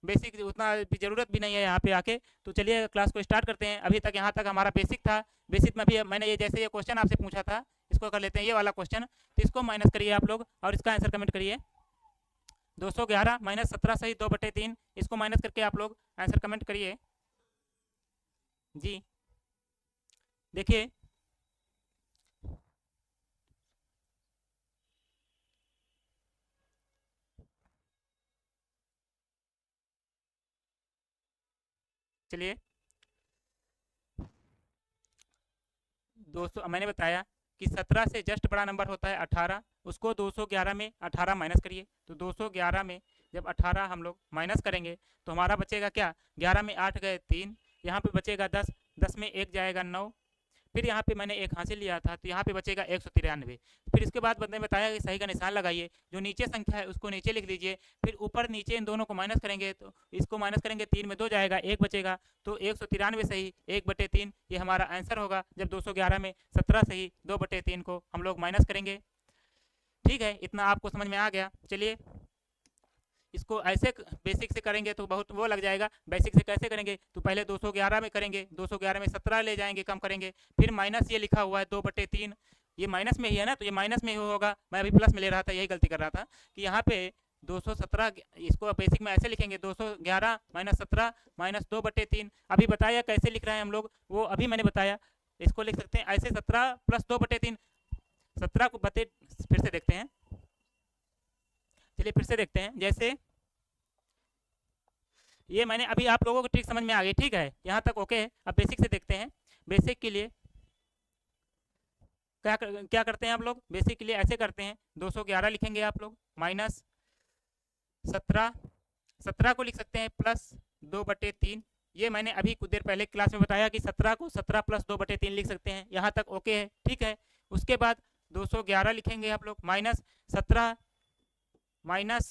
बेसिक उतना भी ज़रूरत भी नहीं है यहाँ पे आके। तो चलिए क्लास को स्टार्ट करते हैं। अभी तक यहाँ तक हमारा बेसिक था, बेसिक में भी मैंने ये जैसे ये क्वेश्चन आपसे पूछा था इसको कर लेते हैं, ये वाला क्वेश्चन। तो इसको माइनस करिए आप लोग और इसका आंसर कमेंट करिए। 211 माइनस 17 सही 2 बटे 3, इसको माइनस करके आप लोग आंसर कमेंट करिए जी। देखिए चलिए 200 मैंने बताया कि 17 से जस्ट बड़ा नंबर होता है 18, उसको 211 में 18 माइनस करिए, तो 211 में जब 18 हम लोग माइनस करेंगे तो हमारा बचेगा क्या, 11 में 8 गए 3, यहाँ पे बचेगा 10, 10 में 1 जाएगा 9, फिर यहाँ पे मैंने 1 हासिल लिया था तो यहाँ पे बचेगा 193। फिर इसके बाद बंदे ने बताया कि सही का निशान लगाइए, जो नीचे संख्या है उसको नीचे लिख दीजिए, फिर ऊपर नीचे इन दोनों को माइनस करेंगे तो इसको माइनस करेंगे 3 में 2 जाएगा 1 बचेगा, तो 193 सही 1 बटे 3 ये हमारा आंसर होगा। जब 211 में 17 सही 2 बटे 3 को हम लोग माइनस करेंगे। ठीक है, इतना आपको समझ में आ गया। चलिए इसको ऐसे बेसिक से करेंगे तो बहुत वो लग जाएगा, बेसिक से कैसे करेंगे तो पहले 211 में करेंगे, 211 में 17 ले जाएंगे कम करेंगे, फिर माइनस ये लिखा हुआ है 2 बटे 3, ये माइनस में ही है ना तो ये माइनस में ही होगा, मैं अभी प्लस में ले रहा था यही गलती कर रहा था कि यहाँ पे 217 इसको बेसिक में ऐसे लिखेंगे 211 माइनस 17 माइनस 2 बटे 3। अभी बताया कैसे लिख रहे हैं हम लोग, वो अभी मैंने बताया, इसको लिख सकते हैं ऐसे 17 प्लस 2 बटे 3, 17 को बटे फिर से देखते हैं, चलिए फिर से देखते हैं। जैसे ये मैंने अभी आप लोगों को ट्रिक समझ में आ गई, ठीक है यहाँ तक ओके है। अब बेसिक से देखते हैं, बेसिक के लिए क्या करते हैं आप लोग, बेसिक के लिए ऐसे करते हैं 211 लिखेंगे आप लोग माइनस 17, 17 को लिख सकते हैं प्लस 2 बटे 3, ये मैंने अभी कुछ देर पहले क्लास में बताया कि 17 को 17 प्लस 2 बटे 3 लिख सकते हैं, यहाँ तक ओके है, ठीक है। उसके बाद 211 लिखेंगे आप लोग माइनस 17 माइनस,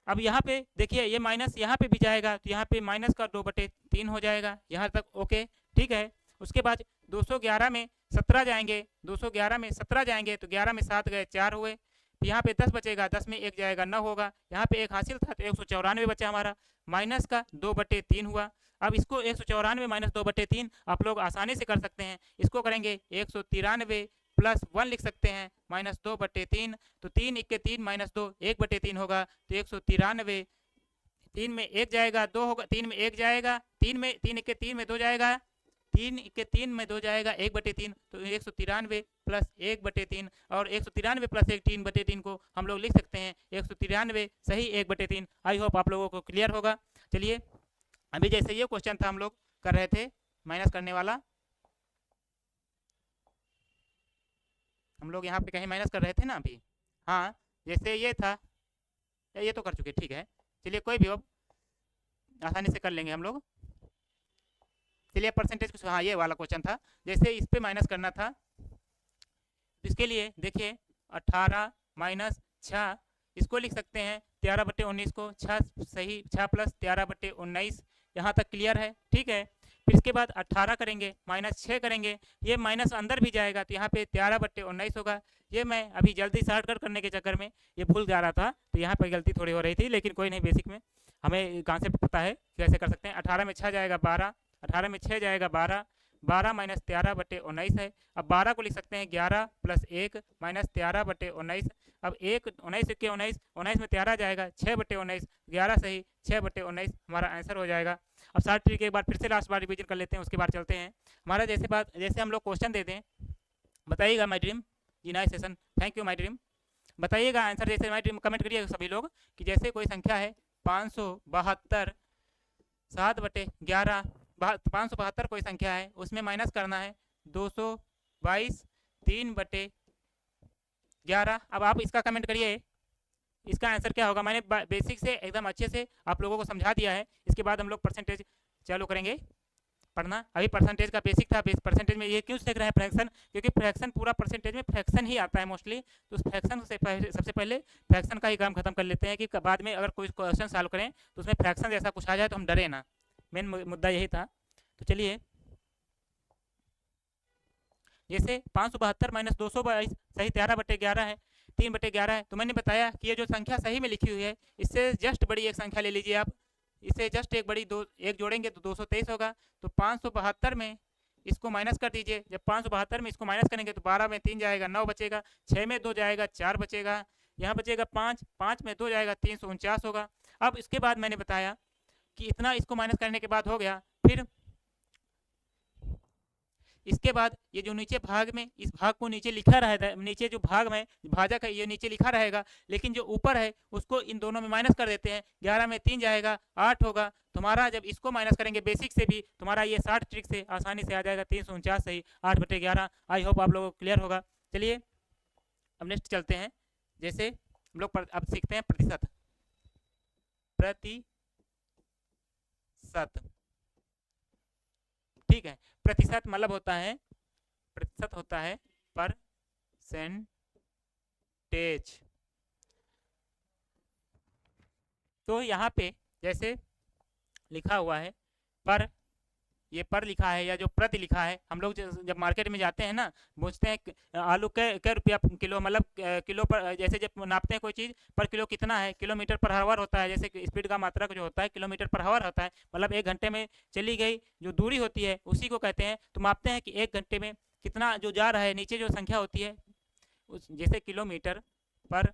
अब यहाँ पे देखिए ये माइनस यहाँ पे भी जाएगा तो यहाँ पे माइनस का 2 बटे 3 हो जाएगा, यहाँ तक ओके, ठीक है। उसके बाद 211 में 17 जाएंगे, 211 में 17 जाएंगे तो 11 में 7 गए 4 हुए, तो यहाँ पे 10 बचेगा, 10 में 1 जाएगा 9 होगा, यहाँ पे 1 हासिल था तो 194 बचा हमारा, माइनस का 2 बटे 3 हुआ। अब इसको 194 माइनस 2 बटे 3 आप लोग आसानी से कर सकते हैं, इसको करेंगे 193 प्लस 1 लिख सकते हैं माइनस 2/3, तो 3 1 के 3 माइनस 2 1/3 होगा, तो 193। 3 में 1 जाएगा 2 होगा, 3 में 1 जाएगा, 3 में 3 1 के 3 में 2 जाएगा, 3 के 3 में 2 जाएगा 1/3, तो 193 प्लस 1/3, और 193 प्लस 1 3/3 को हम लोग लिख सकते हैं 193 सही 1/3। आई होप आप लोगों को क्लियर होगा। चलिए अभी जैसे ये क्वेश्चन था हम लोग कर रहे थे माइनस करने वाला, हम लोग यहाँ पे कहीं माइनस कर रहे थे ना अभी। हाँ जैसे ये था, ये तो कर चुके, ठीक है। चलिए कोई भी अब आसानी से कर लेंगे हम लोग। चलिए परसेंटेज कुछ, हाँ ये वाला क्वेश्चन था, जैसे इस पे माइनस करना था, इसके लिए देखिए 18 माइनस 6, इसको लिख सकते हैं 13/19 को, 6 सही, 6 प्लस 13/19, यहाँ तक क्लियर है, ठीक है। फिर इसके बाद 18 करेंगे माइनस 6 करेंगे, ये माइनस अंदर भी जाएगा तो यहाँ पे 13/19 होगा। ये मैं अभी जल्दी शॉर्टकट करने के चक्कर में ये भूल जा रहा था, तो यहाँ पर गलती थोड़ी हो रही थी, लेकिन कोई नहीं, बेसिक में हमें कॉन्सेप्ट पता है कैसे कर सकते हैं। 18 में 6 जाएगा 12, 18 में 6 जाएगा 12, 12 माइनस 13/19 है। अब 12 को लिख सकते हैं 11 प्लस 1 माइनस 13/19। अब 1 19 के 19, 19 में 13 जाएगा 6/19, 11 सही 6/19 हमारा आंसर हो जाएगा। अब शॉर्ट ट्रिक एक बार फिर से लास्ट बार रिवीजन कर लेते हैं, उसके बाद चलते हैं हमारा जैसे हम लोग क्वेश्चन देते हैं, बताइएगा my dream ji, nice session, thank you my dream. बताइएगा आंसर, जैसे माय ड्रीम कमेंट करिएगा सभी लोग कि जैसे कोई संख्या है 572 7/11, 572 कोई संख्या है, उसमें माइनस करना है 222 3/11। अब आप इसका कमेंट करिए, इसका आंसर क्या होगा। मैंने बेसिक से एकदम अच्छे से आप लोगों को समझा दिया है, इसके बाद हम लोग परसेंटेज चालू करेंगे पढ़ना। अभी परसेंटेज का बेसिक था, परसेंटेज में ये क्यों सीख रहे हैं फ्रैक्शन, क्योंकि फ्रैक्शन पूरा परसेंटेज में फ्रैक्शन ही आता है मोस्टली, तो उस फ्रैक्शन से सबसे पहले फ्रैक्शन का ही काम खत्म कर लेते हैं कि बाद में अगर कोई क्वेश्चन सॉल्व करें तो उसमें फ्रैक्शन जैसा कुछ आ जाए तो हम डरे ना, मेन मुद्दा यही था। तो चलिए जैसे 572 माइनस 222 सही 13/11 है, 3/11 है, तो मैंने बताया कि ये जो संख्या सही में लिखी हुई है इससे जस्ट बड़ी एक संख्या ले लीजिए आप, इससे जस्ट एक बड़ी एक जोड़ेंगे तो 223 होगा। तो 572 में इसको माइनस कर दीजिए, जब 572 में इसको माइनस करेंगे तो 12 में 3 जाएगा 9 बचेगा, 6 में 2 जाएगा 4 बचेगा, यहाँ बचेगा 5, 5 में 2 जाएगा 349 होगा। अब इसके बाद मैंने बताया कि इतना इसको माइनस करने के बाद हो गया, फिर इसके बाद ये जो नीचे भाग में, इस भाग को नीचे लिखा रहेगा, नीचे जो भाग में भाजक है ये नीचे लिखा रहेगा, लेकिन जो ऊपर है उसको इन दोनों में माइनस कर देते हैं, 11 में 3 जाएगा 8 होगा। तुम्हारा जब इसको माइनस करेंगे बेसिक से भी, तुम्हारा ये 60 ट्रिक से आसानी से आ जाएगा 349 सही 8/11। आई होप आप लोगों को क्लियर होगा। चलिए अब नेक्स्ट चलते हैं, जैसे हम लोग अब सीखते हैं प्रतिशत। ठीक है, प्रतिशत मतलब होता है, प्रतिशत होता है परसेंटेज। तो यहाँ पे जैसे लिखा हुआ है पर, ये पर लिखा है या जो प्रति लिखा है, हम लोग जब मार्केट में जाते हैं ना, पूछते हैं आलू कै रुपया किलो, मतलब किलो पर, जैसे जब नापते हैं कोई चीज़ पर किलो कितना है, किलोमीटर पर हावर होता है, जैसे स्पीड का मात्रक जो होता है किलोमीटर पर हावर होता है, मतलब 1 घंटे में चली गई जो दूरी होती है उसी को कहते हैं। तो मापते हैं कि 1 घंटे में कितना जो जा रहा है, नीचे जो संख्या होती है उस जैसे किलोमीटर पर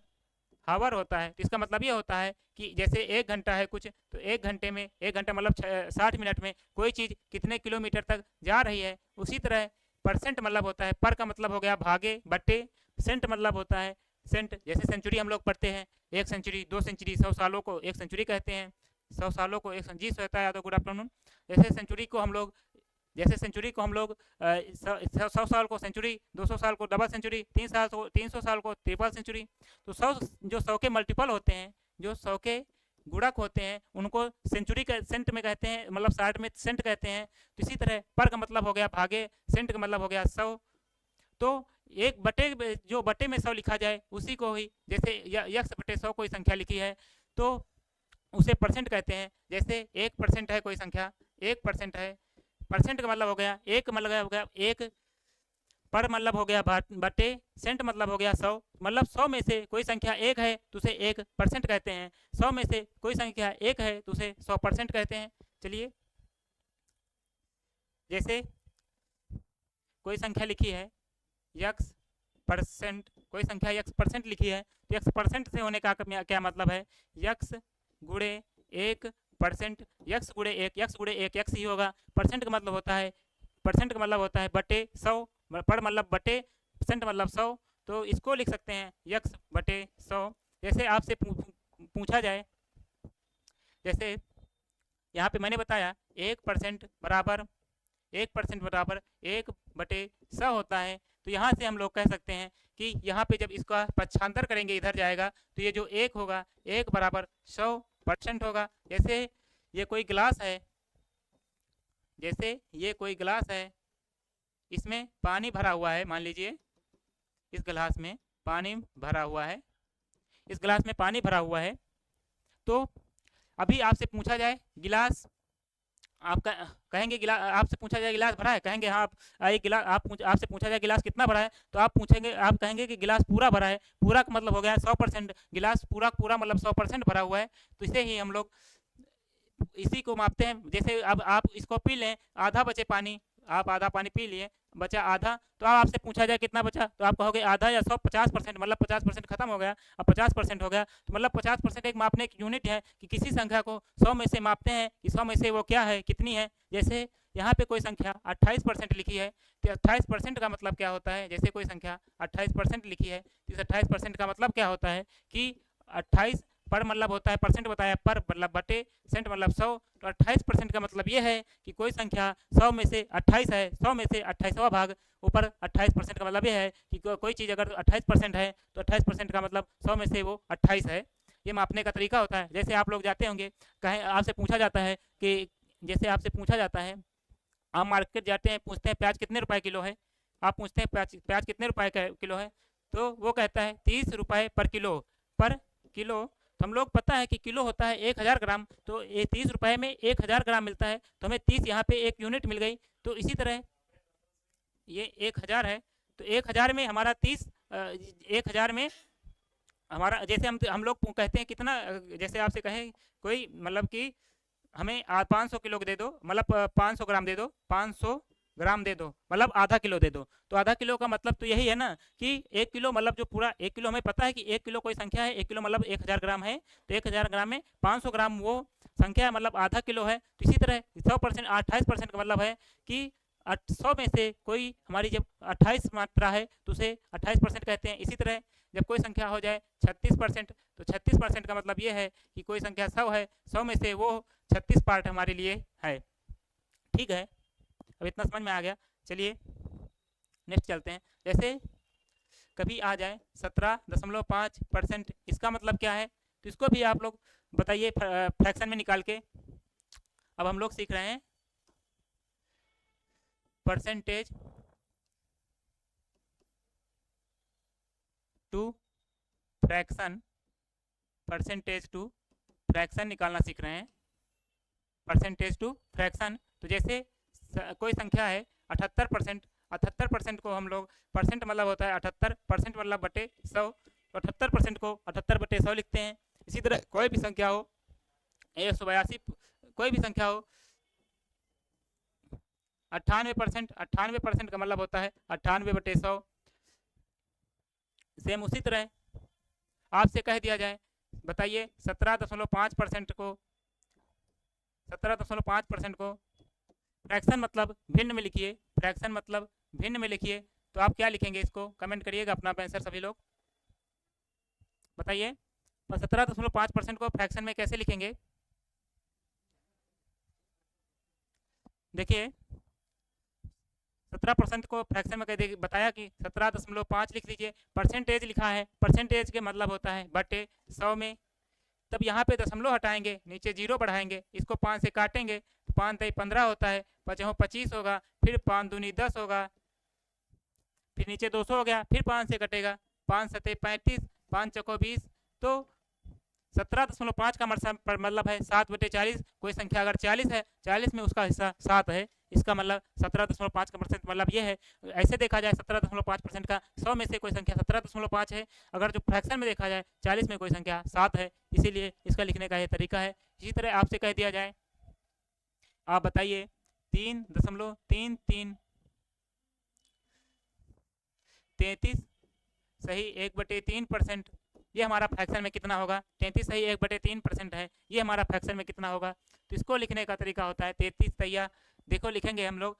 हावर होता है, तो इसका मतलब ये होता है कि जैसे 1 घंटा है कुछ, तो 1 घंटे में 1 घंटा मतलब 60 मिनट में कोई चीज़ कितने किलोमीटर तक जा रही है। उसी तरह परसेंट मतलब होता है, पर का मतलब हो गया भागे बट्टे, सेंट मतलब होता है सेंट। जैसे सेंचुरी हम लोग पढ़ते हैं, 1 सेंचुरी 2 सेंचुरी, 100 सालों को 1 सेंचुरी कहते हैं, 100 सालों को 1 जी होता है। तो गुड आफ्टरनून। जैसे सेंचुरी को हम लोग 100 साल को सेंचुरी, 200 साल को डबल सेंचुरी, 300 साल को ट्रिपल सेंचुरी। तो 100 जो 100 के मल्टीपल होते हैं, जो 100 के गुणक होते हैं, उनको सेंचुरी का सेंट में कहते हैं, मतलब 60 में सेंट कहते हैं। तो इसी तरह पर का मतलब हो गया भागे, सेंट का मतलब हो गया 100। तो एक बटे, जो बटे में 100 लिखा जाए उसी को ही, जैसे x/100 कोई संख्या लिखी है तो उसे परसेंट कहते हैं। जैसे 1% है कोई संख्या, 1% है, परसेंट का मतलब हो गया 1, मतलब हो गया 1, पर मतलब हो गया बटे, सेंट मतलब हो गया 100, मतलब 100 में से कोई संख्या 1 है तो उसे 1% कहते हैं, 100 में से कोई संख्या 1 है तो उसे 100% कहते हैं। चलिए जैसे कोई संख्या लिखी है x परसेंट, कोई संख्या x परसेंट लिखी है तो x परसेंट से होने का क्या मतलब है, x गुणे 1%, x गुणे 1 x ही होगा। परसेंट का मतलब होता है, परसेंट का मतलब होता है बटे 100, पर मतलब बटे परसेंट मतलब 100, तो इसको लिख सकते हैं x बटे 100। जैसे आपसे पूछा जाए, जैसे यहाँ पे मैंने बताया 1% बराबर 1/100 होता है, तो यहाँ से हम लोग कह सकते हैं कि यहाँ पे जब इसका पक्षांतर करेंगे इधर जाएगा तो ये जो 1 होगा 1 बराबर 100% होगा। जैसे ये कोई गिलास है, जैसे ये कोई गिलास है, इसमें पानी भरा हुआ है, मान लीजिए इस गिलास में पानी भरा हुआ है, इस गिलास में पानी भरा हुआ है, तो अभी आपसे पूछा जाए गिलास, आप कहेंगे गिलास, आपसे पूछा जाए गिलास भरा है, कहेंगे हाँ एक गिलास, आपसे पूछा जाए गिलास कितना भरा है, तो आप पूछेंगे, आप कहेंगे कि गिलास पूरा भरा है। पूरा का मतलब हो गया 100%, गिलास पूरा पूरा मतलब 100% भरा हुआ है, तो इसे ही हम लोग इसी को मापते हैं। जैसे अब आप इसको पी लें, आधा बचे पानी, आप आधा पानी पी लिए, बचा आधा, तो अब आपसे पूछा जाए कितना बचा, तो आप कहोगे आधा या 50%, मतलब 50% खत्म हो गया, अब 50% हो गया, तो मतलब 50% एक मापने की यूनिट है कि किसी संख्या को 100 में से मापते हैं कि 100 में से वो क्या है, कितनी है। जैसे यहाँ पे कोई संख्या 28% लिखी है, तो 28% का मतलब क्या होता है, जैसे कोई संख्या 28% लिखी है, तो इस 28% का मतलब क्या होता है कि 28 पर मतलब होता है, परसेंट बताया, पर मतलब बटे, सेंट मतलब 100, तो 28% का मतलब ये है कि कोई संख्या 100 में से 28 है, 100 में से 28वां भाग, ऊपर 28% का मतलब ये है कि कोई चीज़ अगर 28% है तो 28% का मतलब 100 में से वो 28 है। ये मापने का तरीका होता है। जैसे आप लोग जाते होंगे, कहें आपसे पूछा जाता है कि, जैसे आपसे पूछा जाता है, आप मार्केट जाते हैं, पूछते हैं प्याज कितने रुपए किलो है, आप पूछते हैं प्याज कितने रुपए किलो है, तो वो कहता है 30 रुपये पर किलो। तो हम लोग पता है कि किलो होता है 1000 ग्राम, तो ये 30 रुपये में 1000 ग्राम मिलता है, तो हमें 30 यहाँ पे एक यूनिट मिल गई। तो इसी तरह ये 1000 है, तो 1000 में हमारा 30, 1000 में हमारा, जैसे हम लोग कहते हैं कितना, जैसे आपसे कहें कोई, मतलब कि हमें 500 किलो दे दो, मतलब 500 ग्राम दे दो, 500 ग्राम दे दो, मतलब आधा किलो दे दो, तो आधा किलो का मतलब तो यही है ना कि 1 किलो, मतलब जो पूरा 1 किलो, हमें पता है कि 1 किलो कोई संख्या है, 1 किलो मतलब 1000 ग्राम है, तो 1000 ग्राम में 500 ग्राम वो संख्या है, मतलब आधा किलो है। तो इसी तरह 100%, 28% का मतलब है कि 100 में से कोई हमारी जब 28 मात्रा है तो उसे 28% कहते हैं। इसी तरह जब कोई संख्या हो जाए 36%, तो 36% का मतलब ये है कि कोई संख्या 100 है, 100 में से वो 36 पार्ट हमारे लिए है। ठीक है, अब इतना समझ में आ गया। चलिए नेक्स्ट चलते हैं। जैसे कभी आ जाए 17.5%, इसका मतलब क्या है, तो इसको भी आप लोग बताइए फ्रैक्शन में निकाल के। अब हम लोग सीख रहे हैं percentage to fraction, percentage to fraction निकालना सीख रहे हैं, परसेंटेज टू फ्रैक्शन। तो जैसे कोई संख्या है 78%, 78% को हम लोग, परसेंट मतलब होता है 78%, मतलब बटे 100, तो 78% को 78/100 लिखते हैं। इसी तरह कोई भी संख्या हो 182, कोई भी संख्या हो 98%, 98% का मतलब होता है 98/100। सेम उसी तरह आपसे कह दिया जाए, बताइए 17.5% को, 17.5% को फ्रैक्शन मतलब भिन्न में लिखिए, फ्रैक्शन मतलब भिन्न में लिखिए, तो आप क्या लिखेंगे, इसको कमेंट करिएगा अपना आंसर सभी लोग बताइए। 17.5% को फ्रैक्शन में कैसे लिखेंगे, देखिए 17% को फ्रैक्शन में कह बताया कि 17.5 लिख लीजिए। परसेंटेज लिखा है, परसेंटेज के मतलब होता है बटे 100 में, तब यहाँ पे दशमलव हटाएंगे, नीचे 0 बढ़ाएंगे, इसको 5 से काटेंगे तो 5 3 15 होता है, 5 25 होगा, फिर 5 दूनी 10 होगा, फिर नीचे 200 हो गया, फिर 5 से कटेगा, 5 7 35, 5 चौको 20, तो 17.5 का मतलब है 7/40। कोई संख्या अगर 40 है, 40 में उसका हिस्सा 7 है, इसका मतलब 17.5 का परसेंट मतलब ये है। ऐसे देखा जाए 17.5% का 100 में से कोई संख्या 17.5 है, अगर जो फ्रैक्शन में देखा जाए 40 में कोई संख्या 7 है, इसीलिए इसका लिखने का ये तरीका है। इसी तरह आपसे कह दिया जाए, आप बताइए 3.33 33 सही 1/3%। ये हमारा फ्रैक्शन में कितना होगा? 33 सही 1/3% है, ये हमारा फ्रैक्शन में कितना होगा? तो इसको लिखने का तरीका होता है 33 तैया, देखो लिखेंगे हम लोग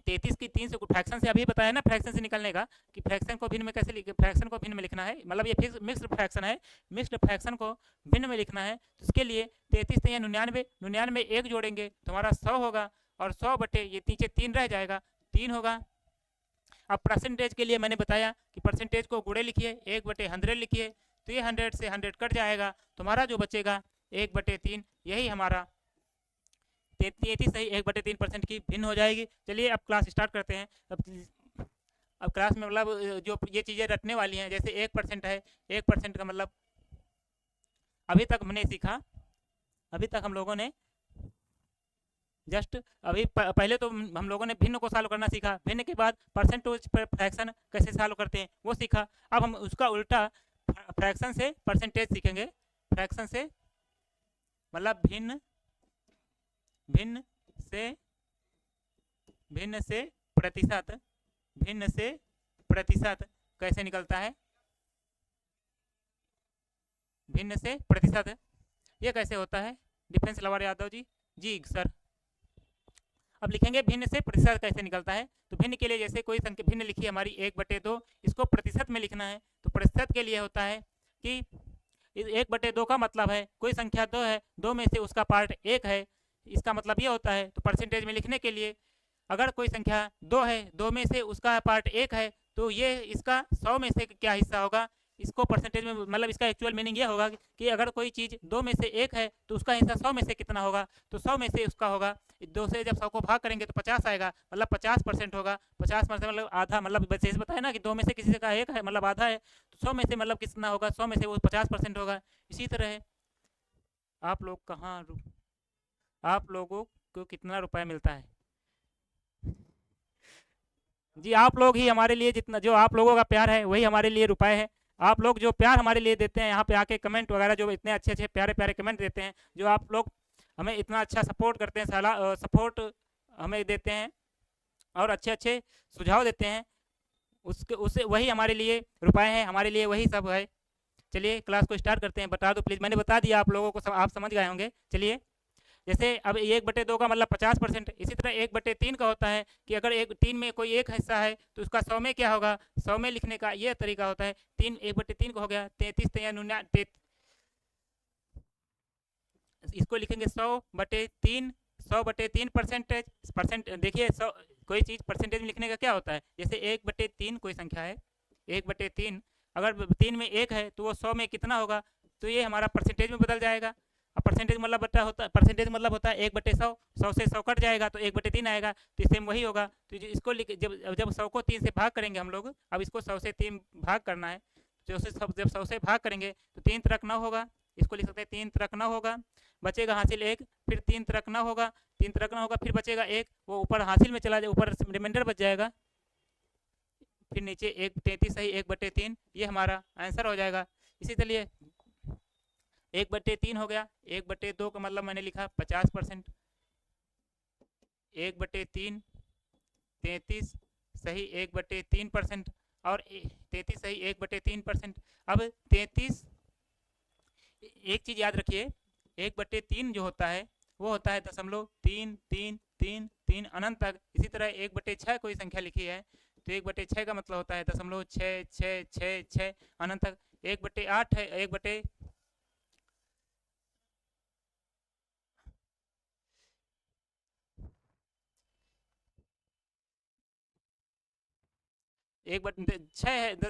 33 की 3 से फ्रैक्शन से अभी बताया ना, फ्रैक्शन से निकलने का कि फ्रैक्शन को भिन्न में कैसे फ्रैक्शन को भिन्न में लिखना है, मतलब ये फिक्स मिक्स्ड फ्रैक्शन है, मिक्स्ड फ्रैक्शन को भिन्न में लिखना है। तो इसके लिए 33 या 99, 99 एक जोड़ेंगे तो हमारा 100 होगा, और 100 बटे ये नीचे 3 रह जाएगा, 3 होगा। अब परसेंटेज के लिए मैंने बताया कि परसेंटेज को गुणे लिखिए, 1/100 लिखिए, तो ये 100 से 100 कट जाएगा, तुम्हारा जो बचेगा 1/3, यही हमारा 33 सही 1/3% की भिन्न हो जाएगी। चलिए अब क्लास स्टार्ट करते हैं। अब क्लास में मतलब जो ये चीज़ें रटने वाली हैं, जैसे 1% है, 1% का मतलब अभी तक हमने सीखा, अभी तक हम लोगों ने जस्ट अभी पहले तो हम लोगों ने भिन्न को सॉल्व करना सीखा, भिन्न के बाद परसेंटेज पर फ्रैक्शन कैसे सॉल्व करते हैं वो सीखा। अब हम उसका उल्टा फ्रैक्शन से परसेंटेज सीखेंगे। फ्रैक्शन से मतलब भिन्न से प्रतिशत, भिन्न से प्रतिशत कैसे निकलता है? भिन्न से प्रतिशत ये कैसे होता है? Defence lover Yadav ji. जी सर। अब लिखेंगे भिन्न से प्रतिशत कैसे निकलता है। तो भिन्न के लिए जैसे कोई संख्या भिन्न लिखी हमारी 1/2, इसको प्रतिशत में लिखना है। तो प्रतिशत के लिए होता है कि 1/2 का मतलब है कोई संख्या 2 है, 2 में से उसका पार्ट 1 है, इसका मतलब ये होता है। तो परसेंटेज में लिखने के लिए अगर कोई संख्या 2 है, 2 में से उसका पार्ट 1 है, तो ये इसका 100 में से क्या हिस्सा होगा, इसको परसेंटेज में मतलब इसका एक्चुअल मीनिंग ये होगा कि अगर कोई चीज़ 2 में से 1 है तो उसका हिस्सा 100 में से कितना होगा, तो 100 में से उसका होगा 2 से जब 100 को भाग करेंगे तो 50 आएगा, मतलब 50% होगा। 50% मतलब आधा, मतलब वैसे बताया ना कि 2 में से किसी का 1 है मतलब आधा है, तो 100 में से मतलब कितना होगा, 100 में से वो 50% होगा। इसी तरह आप लोग आप लोगों को कितना रुपया मिलता है? जी आप लोग ही हमारे लिए, जितना जो आप लोगों का प्यार है वही हमारे लिए रुपए है। आप लोग जो प्यार हमारे लिए देते हैं यहाँ पे आके कमेंट वगैरह, जो इतने अच्छे अच्छे प्यारे प्यारे कमेंट देते हैं, जो आप लोग हमें इतना अच्छा सपोर्ट करते हैं, सपोर्ट हमें देते हैं और अच्छे अच्छे सुझाव देते हैं, उससे वही हमारे लिए रुपए हैं, हमारे लिए वही सब है। चलिए क्लास को स्टार्ट करते हैं। बता दो प्लीज़, मैंने बता दिया आप लोगों को, आप समझ गए होंगे। चलिए जैसे अब 1/2 का मतलब 50%, इसी तरह 1/3 का होता है कि अगर 3 में कोई एक हिस्सा है तो उसका 100 में क्या होगा, 100 में लिखने का ये तरीका होता है। 1/3 का हो गया 33 या 99, इसको लिखेंगे 100/3, 100/3 परसेंट। देखिए 100 कोई चीज़ परसेंटेज में लिखने का क्या होता है, जैसे 1/3 कोई संख्या है, 1/3 अगर 3 में 1 है तो वो 100 में कितना होगा, तो ये हमारा परसेंटेज में बदल जाएगा। अब परसेंटेज मतलब परसेंटेज मतलब होता है 1/100, 100 से 100 कट जाएगा तो 1/3 आएगा, तो सेम वही होगा। तो इसको जब 100 को 3 से भाग करेंगे हम लोग, अब इसको 100 से 3 भाग करना है, जब 100 से भाग करेंगे तो 3 तरक 9 होगा, इसको लिख सकते हैं 3 तरक 9 होगा, बचेगा हासिल 1, फिर 3 तरक 9 होगा, 3 तरक 9 होगा, फिर बचेगा 1, वो ऊपर हासिल में चला जाए, ऊपर रिमाइंडर बच जाएगा, फिर नीचे 33 सही 1/3, ये हमारा आंसर हो जाएगा। इसी तरह 1/3 हो गया, 1/2 का मतलब मैंने लिखा 50%, 1/3 33 सही 1/3%, और 33 सही 1/3%। अब 33, एक चीज़ याद रखिए, 1/3 जो होता है वो होता है 0.33333 अनंत तक। इसी तरह 1/6 कोई संख्या लिखी है तो 1/6 का मतलब होता है 0.6666 अनंत तक। 1/8 है, 1/6 है,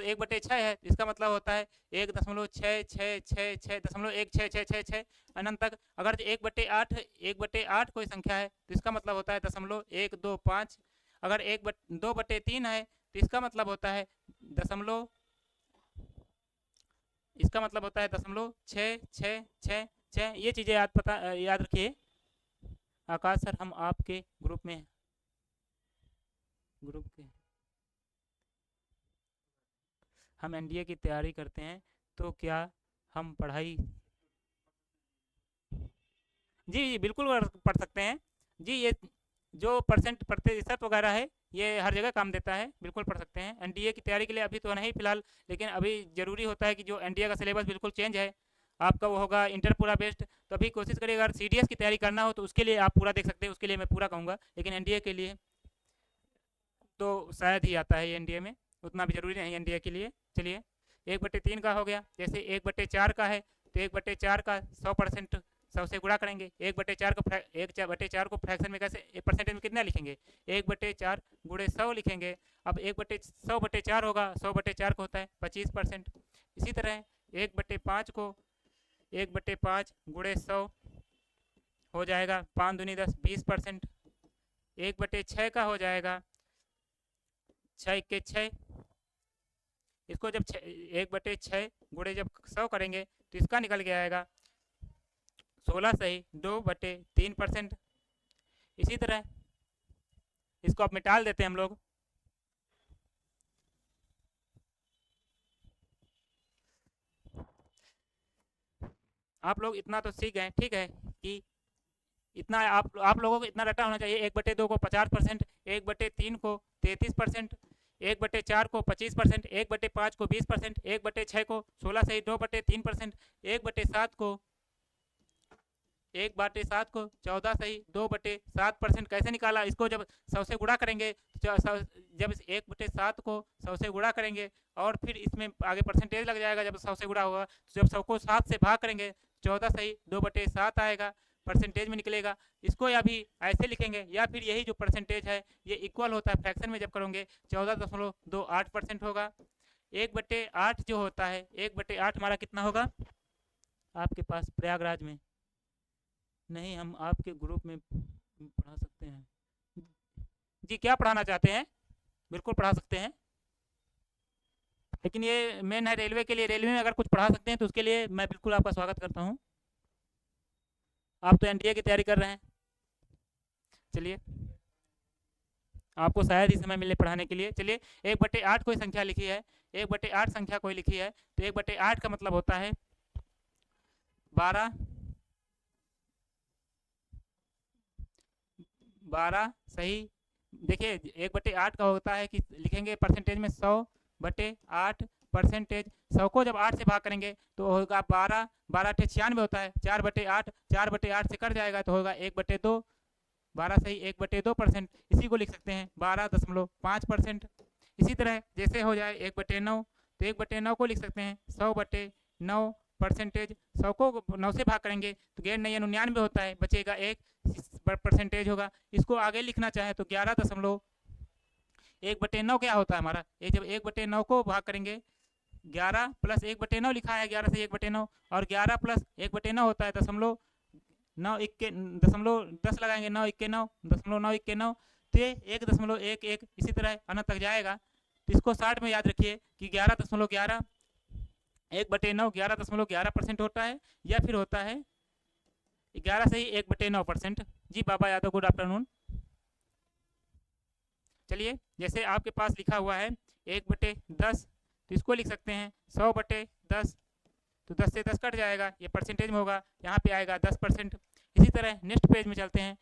1/6 है, इसका मतलब होता है 1.666666 अनंत तक। अगर 1/8 कोई संख्या है तो इसका मतलब होता है 0.125। अगर 2/3 है तो इसका मतलब होता है दशमलव, इसका मतलब होता है 0.6666। ये चीज़ें याद रखिए। आकाश सर हम आपके ग्रुप के हम एनडीए की तैयारी करते हैं, तो क्या हम पढ़ाई? जी बिल्कुल पढ़ सकते हैं जी। ये जो प्रतिशत वगैरह है ये हर जगह काम देता है, बिल्कुल पढ़ सकते हैं। एनडीए की तैयारी के लिए अभी तो नहीं फिलहाल, लेकिन अभी ज़रूरी होता है कि जो एनडीए का सिलेबस बिल्कुल चेंज है आपका, वो होगा इंटर पूरा बेस्ड। तो अभी कोशिश करिए अगर सीडीएस की तैयारी करना हो तो उसके लिए आप पूरा देख सकते हैं, उसके लिए मैं पूरा कहूँगा, लेकिन एनडीए के लिए तो शायद ही आता है एनडीए में, उतना भी जरूरी नहीं एनडीए के लिए। चलिए 1/3 का हो गया, जैसे 1/4 का है तो 1/4 का 100% 100 से गुणा करेंगे। 1/4 को 1/4 को फ्रैक्शन में कैसे परसेंटेज में कितना लिखेंगे, 1/4 गुणे 100 लिखेंगे। अब 1/100/4 होगा, 100/4 को होता है 25%। इसी तरह 1/5 को 1/5 गुणे 100 हो जाएगा 5 दूनी 10 20%। 1/6 का हो जाएगा 6 के 6। इसको जब 1/6 गुणे जब 100 करेंगे तो इसका निकल के आएगा 16 सही 2/3%। इसी तरह इसको अब मिटाल देते हैं हम लोग। आप लोग इतना तो सीख गए, ठीक है, कि इतना आप लोगों को इतना डाटा होना चाहिए। 1/2 को 50%, 1/3 को 33%, 1/4 को 25%, 1/5 को 20%, 1/6 को 16 सही 2/3%, 1/7 को 14 सही 2/7%। कैसे निकाला, इसको जब 100 से गुणा करेंगे, जब 1/7 को 100 से गुणा करेंगे और फिर इसमें आगे परसेंटेज लग जाएगा जब 100 से गुणा होगा, तो जब 100 को 7 से भाग करेंगे 14 सही 2/7 आएगा, परसेंटेज में निकलेगा। इसको या भी ऐसे लिखेंगे या फिर यही जो परसेंटेज है ये इक्वल होता है फ्रैक्शन में जब करोगे 14.28% होगा। 1/8 जो होता है 1/8 हमारा कितना होगा आपके पास प्रयागराज में, नहीं हम आपके ग्रुप में पढ़ा सकते हैं जी। क्या पढ़ाना चाहते हैं, बिल्कुल पढ़ा सकते हैं, लेकिन ये मेन है रेलवे के लिए। रेलवे में अगर कुछ पढ़ा सकते हैं तो उसके लिए मैं बिल्कुल आपका स्वागत करता हूँ। आप तो एनडीए की तैयारी कर रहे हैं, चलिए आपको शायद ही समय मिले पढ़ाने के लिए। चलिए 1/8 कोई संख्या लिखी है, 1/8 संख्या कोई लिखी है तो 1/8 का मतलब होता है 12 सही। देखिए 1/8 का होता है कि लिखेंगे परसेंटेज में 100/8 परसेंटेज। 100 को जब 8 से भाग करेंगे तो होगा 12, 12 96 होता है, 4/8, 4/8 से कट जाएगा तो होगा 1/2, 12 सही 1/2%। इसी को लिख सकते हैं 12.5%। इसी तरह जैसे हो जाए 1/9 तो 1/9 को लिख सकते हैं 100/9 परसेंटेज। 100 को 9 से भाग करेंगे तो 99 होता है, बचेगा 1 परसेंटेज होगा। इसको आगे लिखना चाहे तो 1/9 क्या होता है हमारा, ये जब 1/9 को भाग करेंगे 11 प्लस 1/9 लिखा है, 11 से 1/9 और 11 प्लस 1/9 होता है 10 लगाएंगे 9 1 9 0.9 1 9 तो ये 1.11 इसी तरह अनंत तक जाएगा। तो इसको 60 में याद रखिए कि 11.11 1/9 11.11% होता है, या फिर होता है 11 से ही 1/9%। जी बाबा यादव गुड आफ्टरनून। चलिए जैसे आपके पास लिखा हुआ है 1/10 तो इसको लिख सकते हैं 100/10 तो 10 से 10 कट जाएगा, ये परसेंटेज में होगा, यहाँ पे आएगा 10%। इसी तरह नेक्स्ट पेज में चलते हैं।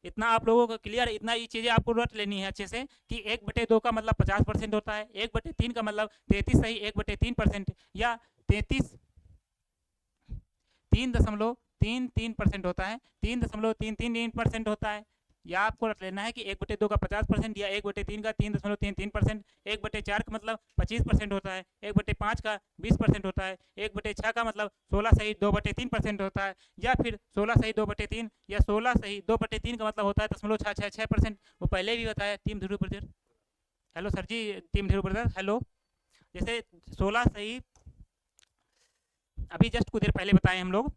इतना आप लोगों को क्लियर, इतना ये चीज़ें आपको रट लेनी है अच्छे से कि 1/2 का मतलब 50% होता है, 1/3 का मतलब 33 सही 1/3% या 3.33% होता है, 3.33% होता है। या आपको रख लेना है कि 1/2 का 50% या 1/3 का 3.33%, 1/4 का मतलब 25% होता है, 1/5 का 20% होता है, 1/6 का मतलब 16 सही 2/3% होता है, या फिर 16 सही 2/3 या 16 सही 2/3 का मतलब होता है 0.666%। वो पहले भी बताया टीम ध्रुव ब्रदर। हेलो सर जी, टीम ध्रुव ब्रदर हेलो। जैसे 16 सही अभी जस्ट कुछ देर पहले बताए हम लोग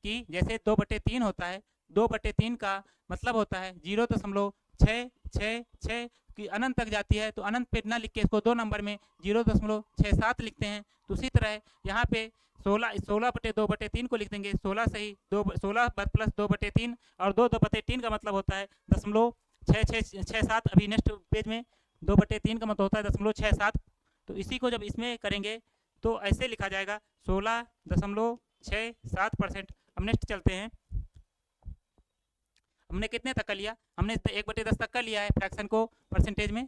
कि जैसे 2/3 होता है, 2/3 का मतलब होता है 0.666 की अनंत तक जाती है, तो अनंत पे ना लिख के इसको 2 नंबर में 0.67 लिखते हैं। तो उसी तरह यहाँ पे 16/2/3 को लिख देंगे 16 सही 16 प्लस 2/3 और 2/3 का मतलब होता है 0.6667। अभी नेक्स्ट पेज में 2/3 का मतलब होता है 0.67। तो इसी को जब इसमें करेंगे तो ऐसे लिखा जाएगा 16.67%। अब नेक्स्ट चलते हैं। हमने कितने तक का लिया, हमने 1/10 तक का लिया है फ्रैक्शन को परसेंटेज में।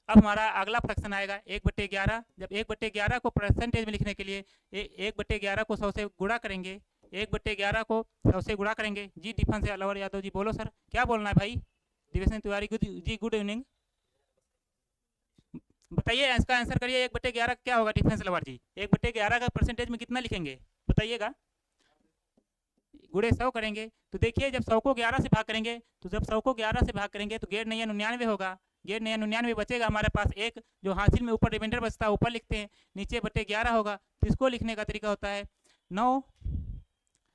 अब हमारा अगला फ्रैक्शन आएगा 1/11। जब 1/11 को परसेंटेज में लिखने के लिए 1/11 को 100 से गुणा करेंगे, 1/11 को 100 से गुणा करेंगे। जी डिफेंस अलवर यादव जी बोलो सर, क्या बोलना है भाई? दिवेशन तिवारी जी गुड इवनिंग, बताइए इसका आंसर करिए। 1/11 क्या होगा डिफेंस लवर जी? 1/11 का परसेंटेज में कितना लिखेंगे बताइएगा? गुड़े 100 करेंगे तो देखिए जब 100 को 11 से भाग करेंगे, तो जब 100 को 11 से भाग करेंगे तो 1/99 होगा। 1/99 बचेगा हमारे पास एक, जो हासिल में ऊपर रिमाइंडर बचता है ऊपर लिखते हैं, नीचे 1/11 होगा। तो इसको लिखने का तरीका होता है 9।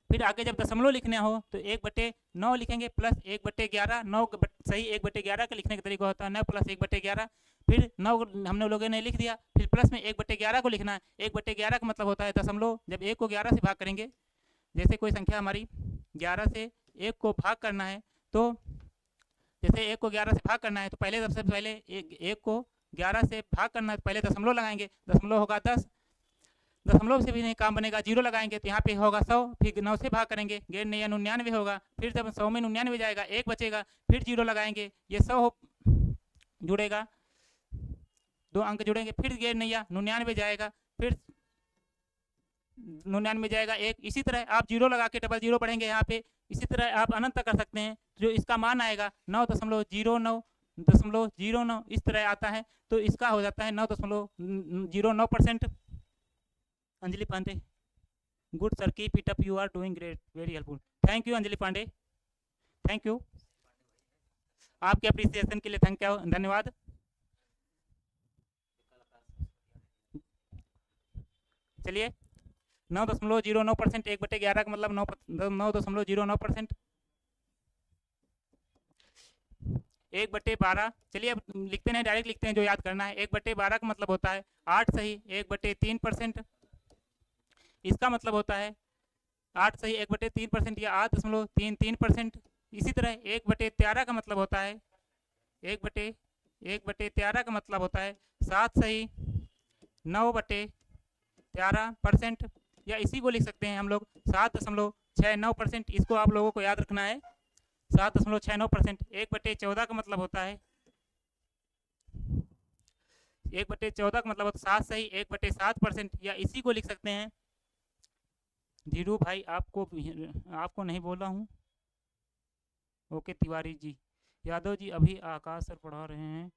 फिर आगे जब दशमलव लिखना हो तो 1/9 लिखेंगे प्लस 1/11। 9 सही 1/11 का लिखने का तरीका होता है 9 प्लस 1/11। फिर 9 हमने लोगों ने लिख दिया, फिर प्लस में 1/11 को लिखना है। 1/11 का मतलब होता है दशमलव। जब 1 को 11 से भाग करेंगे, जैसे कोई संख्या हमारी 11 से 1 को भाग करना है, तो जैसे 1 को 11 से भाग करना है तो पहले सबसे पहले 1 को 11 से भाग करना है तो पहले दशमलव लगाएंगे, दशमलव होगा 10। दशमलव से भी नहीं काम बनेगा, 0 लगाएंगे तो यहाँ पे होगा 100। फिर 9 से भाग करेंगे 1/99 होगा। फिर जब 100 में 99 जाएगा 1 बचेगा, फिर 0 लगाएंगे, ये 100 जुड़ेगा, 2 अंक जुड़ेंगे। फिर 1/99 जाएगा, फिर 99 जाएगा 1। इसी तरह आप 0 लगा के डबल 0 पढ़ेंगे यहाँ पे। इसी तरह आप अनंत तक कर सकते हैं। जो इसका मान आएगा 9.09 इस तरह आता है, तो इसका हो जाता है 9.09%। Anjali Pandey good sir, keep it up, you are doing great, very helpful. Thank you Anjali Pandey, thank you आपके अप्रिसिएशन के लिए, थैंक यू, धन्यवाद। चलिए 9.09%, 1/11 का मतलब 9.09%। 1/12 चलिए अब लिखते हैं, डायरेक्ट लिखते हैं जो याद करना है। 1/12 का मतलब होता है 8 सही 1/3%। इसका मतलब होता है 8 सही 1/3% या 8.33%। इसी तरह 1/13 का मतलब होता है 1/13 का मतलब होता है 7 सही 9/13%, या इसी को लिख सकते हैं हम लोग 7.69%। इसको आप लोगों को याद रखना है 7.69%। 1/14 का मतलब होता है 1/14 का मतलब होता है 7 सही 1/7%, या इसी को लिख सकते हैं। धीरू भाई आपको नहीं बोला हूँ। ओके तिवारी जी, यादव जी अभी आकाश सर पढ़ा रहे हैं,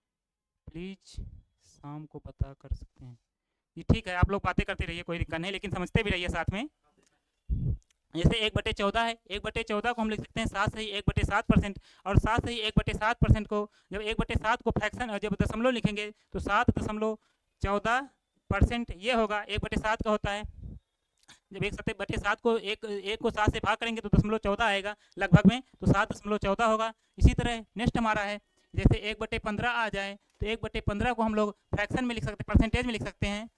प्लीज शाम को पता कर सकते हैं जी। ठीक है, आप लोग बातें करते रहिए, कोई दिक्कत नहीं, लेकिन समझते भी रहिए साथ में। जैसे 1/14 है, 1/14 को हम लिख सकते हैं 7 सही 1/7%। और 7 सही 1/7% को जब 1/7 को फ्रैक्शन जब दशमलव लिखेंगे तो 7.14% ये होगा। 1/7 का होता है जब 1/7 को एक को 7 से भाग करेंगे तो 0.14 आएगा लगभग में, तो 7.14 होगा। इसी तरह नेक्स्ट हमारा है, जैसे 1/15 आ जाए तो 1/15 को हम लोग फ्रैक्शन में लिख सकते हैं, परसेंटेज में लिख सकते हैं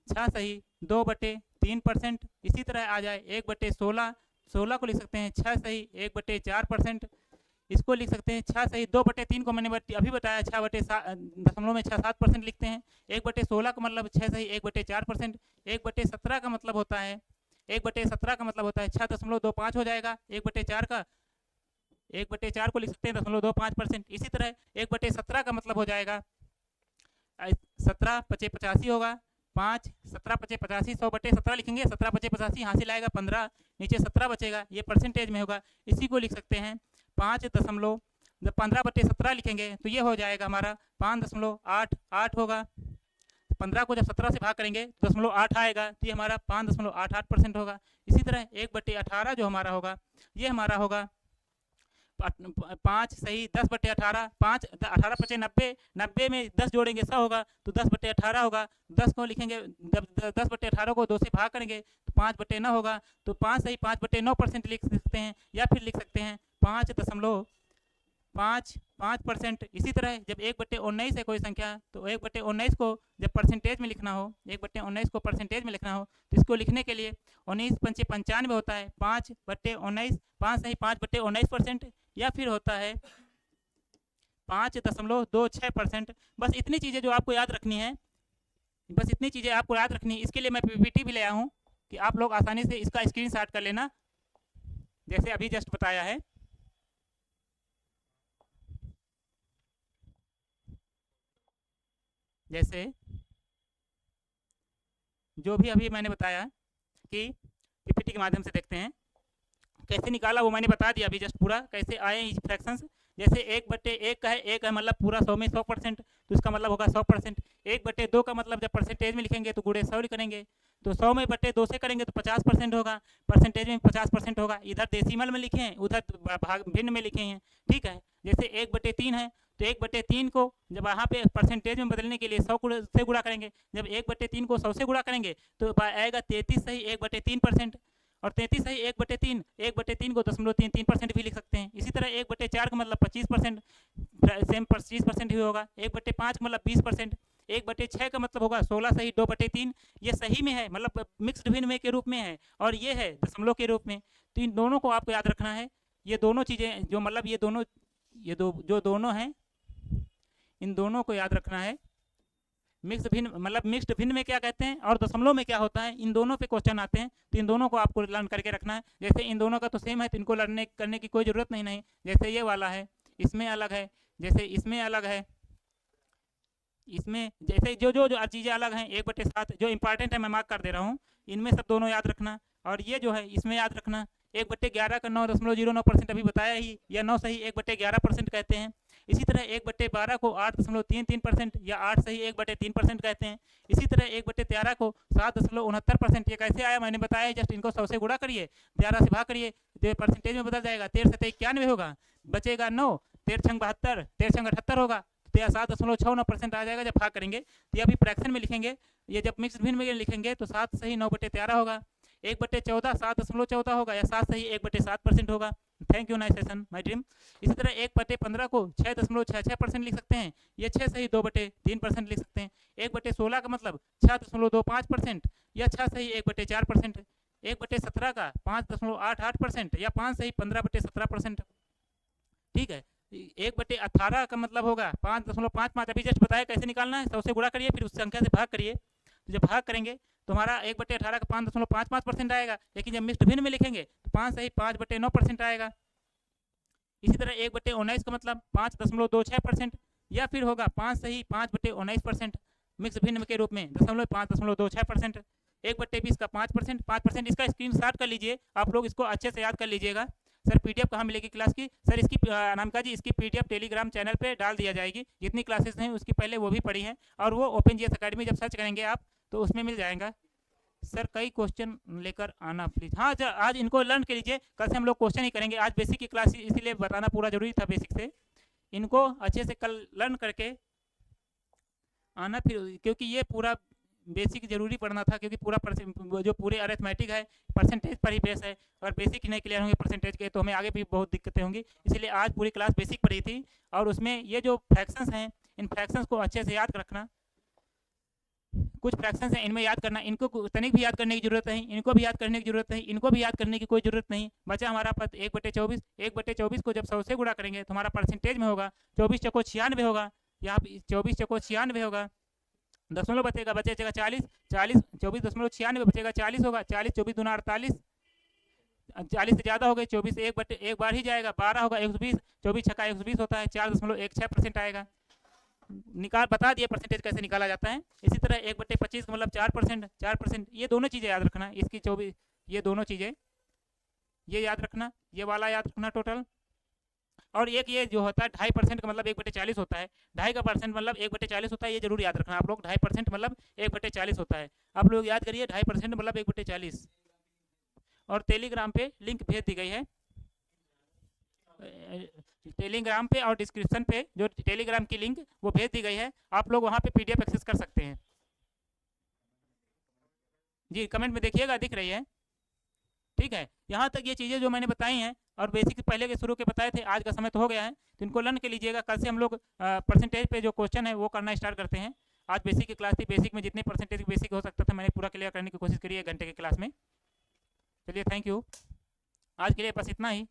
6 सही 2/3%। इसी तरह आ जाए 1/16, 16 को लिख सकते हैं 6 सही 1/4%। इसको लिख सकते हैं 6 सही 2/3 को मैंने अभी बताया 6/7 में 6-7% लिखते हैं। 1/16 का मतलब 6 सही 1/4%। 1/17 का मतलब होता है 6.25 हो जाएगा। 1/4 का 1/4 को लिख सकते हैं 0.25%। इसी तरह 1/17 का मतलब हो जाएगा 17/85 होगा 5, 17/85 100/17 लिखेंगे, 17/85 हासिल आएगा 15, नीचे 17 बचेगा, ये परसेंटेज में होगा। इसी को लिख सकते हैं 5 जब 15/17 लिखेंगे तो ये हो जाएगा हमारा 5.88 होगा। 15 को जब 17 से भाग करेंगे 0.8 आएगा, तो ये हमारा 5.88% होगा। इसी तरह 1/18 जो हमारा होगा ये हमारा होगा 5 सही 10/18, 5 18/90, 90 में 10 जोड़ेंगे 100 होगा, तो 10/18 होगा। 10 को लिखेंगे जब 10/18 को 2 से भाग करेंगे तो 5/9 होगा, तो 5 सही 5/9% लिख सकते हैं, या फिर लिख सकते हैं 5.55%। इसी तरह जब 1/19 है कोई संख्या, तो 1/19 को जब परसेंटेज में लिखना हो 1/19 को परसेंटेज में लिखना हो तो इसको लिखने के लिए 19 पंचे 95 होता है 5/19, 5 सही 5/19%, या फिर होता है 5.26%। बस इतनी चीज़ें जो आपको याद रखनी है, बस इतनी चीज़ें आपको याद रखनी है। इसके लिए मैं पीपीटी भी ले आया हूँ कि आप लोग आसानी से इसका स्क्रीनशॉट कर लेना, जैसे अभी जस्ट बताया है। जैसे जो भी अभी मैंने बताया कि पीपीटी के माध्यम से देखते हैं कैसे निकाला, वो मैंने बता दिया अभी जस्ट पूरा कैसे आए हैं फ्रैक्शंस। जैसे 1/1 का है, 1 है मतलब पूरा 100 में 100%, तो इसका मतलब होगा 100%। 1/2 का मतलब जब परसेंटेज में लिखेंगे तो गुणे 100 करेंगे, तो 100 में बटे 2 से करेंगे तो 50% होगा, परसेंटेज में 50% होगा। इधर डेसिमल में लिखे हैं, उधर भाग भिन्न में लिखे हैं, ठीक है। जैसे 1/3 है तो 1/3 को जब वहाँ पे परसेंटेज में बदलने के लिए 100 से गुणा करेंगे, जब 1/3 को 100 से गुणा करेंगे तो आएगा 33 सही 1/3%। और 33 सही 1/3, 1/3 को 0.33% भी लिख सकते हैं। इसी तरह 1/4 का मतलब 25%, सेम 25% ही होगा। 1/5 का मतलब 20%, 1/6 का मतलब होगा 16 सही 2/3। ये सही में है, मतलब मिक्स्ड भिन्न में के रूप में है, और ये है दशमलव के रूप में। तो इन दोनों को आपको याद रखना है। ये दोनों चीज़ें जो मतलब जो दोनों हैं, इन दोनों को याद रखना है। मिक्स भिन्न मतलब मिक्स्ड भिन्न में क्या कहते हैं और दशमलव में क्या होता है, इन दोनों पे क्वेश्चन आते हैं, तो इन दोनों को आपको लर्न करके रखना है। जैसे इन दोनों का तो सेम है तो इनको लर्न करने की कोई ज़रूरत नहीं। जैसे ये वाला है, इसमें अलग है, जैसे इसमें अलग है, इसमें जैसे जो चीज़ें अलग हैं 1/7 जो इंपॉर्टेंट है मैं मार्क कर दे रहा हूँ, इनमें सब दोनों याद रखना। और ये जो है इसमें याद रखना 1/11 का 9.09% अभी बताया ही, या 9 सही 1/11% कहते हैं। इसी तरह 1/12 को 8.33% या 8 सही 1/3% कहते हैं। इसी तरह 1/13 को 7.69%। ये कैसे आया मैंने बताया, जस्ट इनको 100 से गुणा करिए, 11 से भाग करिए, जो परसेंटेज में बदल जाएगा। 13 से 91 होगा, बचेगा 9, 13 72, 13 78 होगा, तो यह 7.69% आ जाएगा जब भाग करेंगे। तो ये अभी फ्रैक्शन में लिखेंगे, ये जब मिक्स भिन्न में लिखेंगे तो 7 सही 9/13 होगा, 1/14 7.14 होगा, या 7 सही 1/7% होगा। Thank you, nice session my dream. इसी तरह 1/15 को 6.66% लिख सकते हैं, ये 6 सही 2/3% लिख सकते हैं। 1/16 का मतलब 6.25%, या 6 सही 1/4%। 1/17 का 5.88%, या 5 सही 15/17%, ठीक है। 1/18 का मतलब होगा 5.55। अभी जस्ट बताया कैसे निकालना है, 100 से गुणा करिए फिर उस संख्या से भाग करिए, तो जब भाग करेंगे तो हमारा 1/18 का 5.55% आएगा। लेकिन जब मिक्स्ड भिन्न में लिखेंगे तो 5 सही 5/9% आएगा। इसी तरह 1/19 का मतलब 5.26%, या फिर होगा 5 सही 5/19% मिक्स भिन्न के रूप में, 5.26%। 1/20 का 5%, 5%। इसका स्क्रीनशॉट कर लीजिए, आप लोग इसको अच्छे से याद कर लीजिएगा। सर पीडीएफ कहाँ मिलेगी क्लास की? सर इसकी अनामिका जी इसकी पीडीएफ टेलीग्राम चैनल पे डाल दिया जाएगी। जितनी क्लासेस हैं उसकी पहले वो भी पढ़ी हैं, और वो ओपन जीएस अकेडमी जब सर्च करेंगे आप तो उसमें मिल जाएगा। सर कई क्वेश्चन लेकर आना प्लीज। हाँ आज इनको लर्न कर लीजिए, कल से हम लोग क्वेश्चन ही करेंगे। आज बेसिक की क्लास इसीलिए बताना पूरा जरूरी था बेसिक से, इनको अच्छे से कल लर्न करके आना फिर, क्योंकि ये पूरा बेसिक जरूरी पढ़ना था, क्योंकि पूरा जो पूरे अरिथमेटिक है परसेंटेज पर ही बेस है, और बेसिक ही नहीं क्लियर होंगे परसेंटेज के तो हमें आगे भी बहुत दिक्कतें होंगी। इसलिए आज पूरी क्लास बेसिक पढ़ी थी, और उसमें ये जो फ्रैक्शंस हैं इन फ्रैक्शंस को अच्छे से याद रखना। कुछ फ्रैक्शंस हैं इनमें याद करना, इनको तनिक भी याद करने की जरूरत नहीं, इनको भी याद करने की जरूरत नहीं, इनको भी याद करने की कोई जरूरत नहीं। बचा हमारा पद 1/24। 1/24 को जब 100 से गुणा करेंगे तो हमारा परसेंटेज में होगा 24 चौको 96 होगा, यहाँ 24 चौको 96 होगा, दशमलव बचेगा 40, 24.96 बचेगा 40 होगा, 40 24 दूना 48, 40 से ज़्यादा हो गए, 24 एक बार ही जाएगा, 12 होगा 120, 24 छक्का 120 होता है, 4.16% आएगा। बता दिए परसेंटेज कैसे निकाला जाता है। इसी तरह 1/25 का मतलब 4%। ये दोनों चीज़ें याद रखना, इसकी 24, ये दोनों चीज़ें ये याद रखना, ये वाला याद रखना टोटल। और एक ये जो होता है 2.5% का मतलब 1/40 होता है, 2.5 का परसेंट मतलब 1/40 होता है, ये जरूर याद रखना आप लोग। 2.5% मतलब 1/40 होता है, आप लोग याद करिए 2.5% मतलब 1/40। और टेलीग्राम पे लिंक भेज दी गई है, टेलीग्राम पे और डिस्क्रिप्शन पे जो टेलीग्राम की लिंक वो भेज दी गई है, आप लोग वहाँ पे पीडीएफ एक्सेस कर सकते हैं। जी कमेंट में देखिएगा, दिख रही है, ठीक है। यहाँ तक ये चीज़ें जो मैंने बताई हैं और बेसिक पहले के शुरू के बताए थे, आज का समय तो हो गया है तो इनको लर्न के लीजिएगा। कल से हम लोग परसेंटेज पे जो क्वेश्चन है वो करना स्टार्ट करते हैं। आज बेसिक की क्लास थी, बेसिक में जितने परसेंटेज बेसिक हो सकता था मैंने पूरा क्लियर करने की कोशिश करी है 1 घंटे की क्लास में। चलिए थैंक यू, आज के लिए बस इतना ही।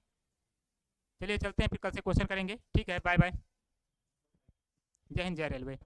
चलिए चलते हैं, फिर कल से क्वेश्चन करेंगे, ठीक है। बाय बाय, जय हिंद, जय रेलवे।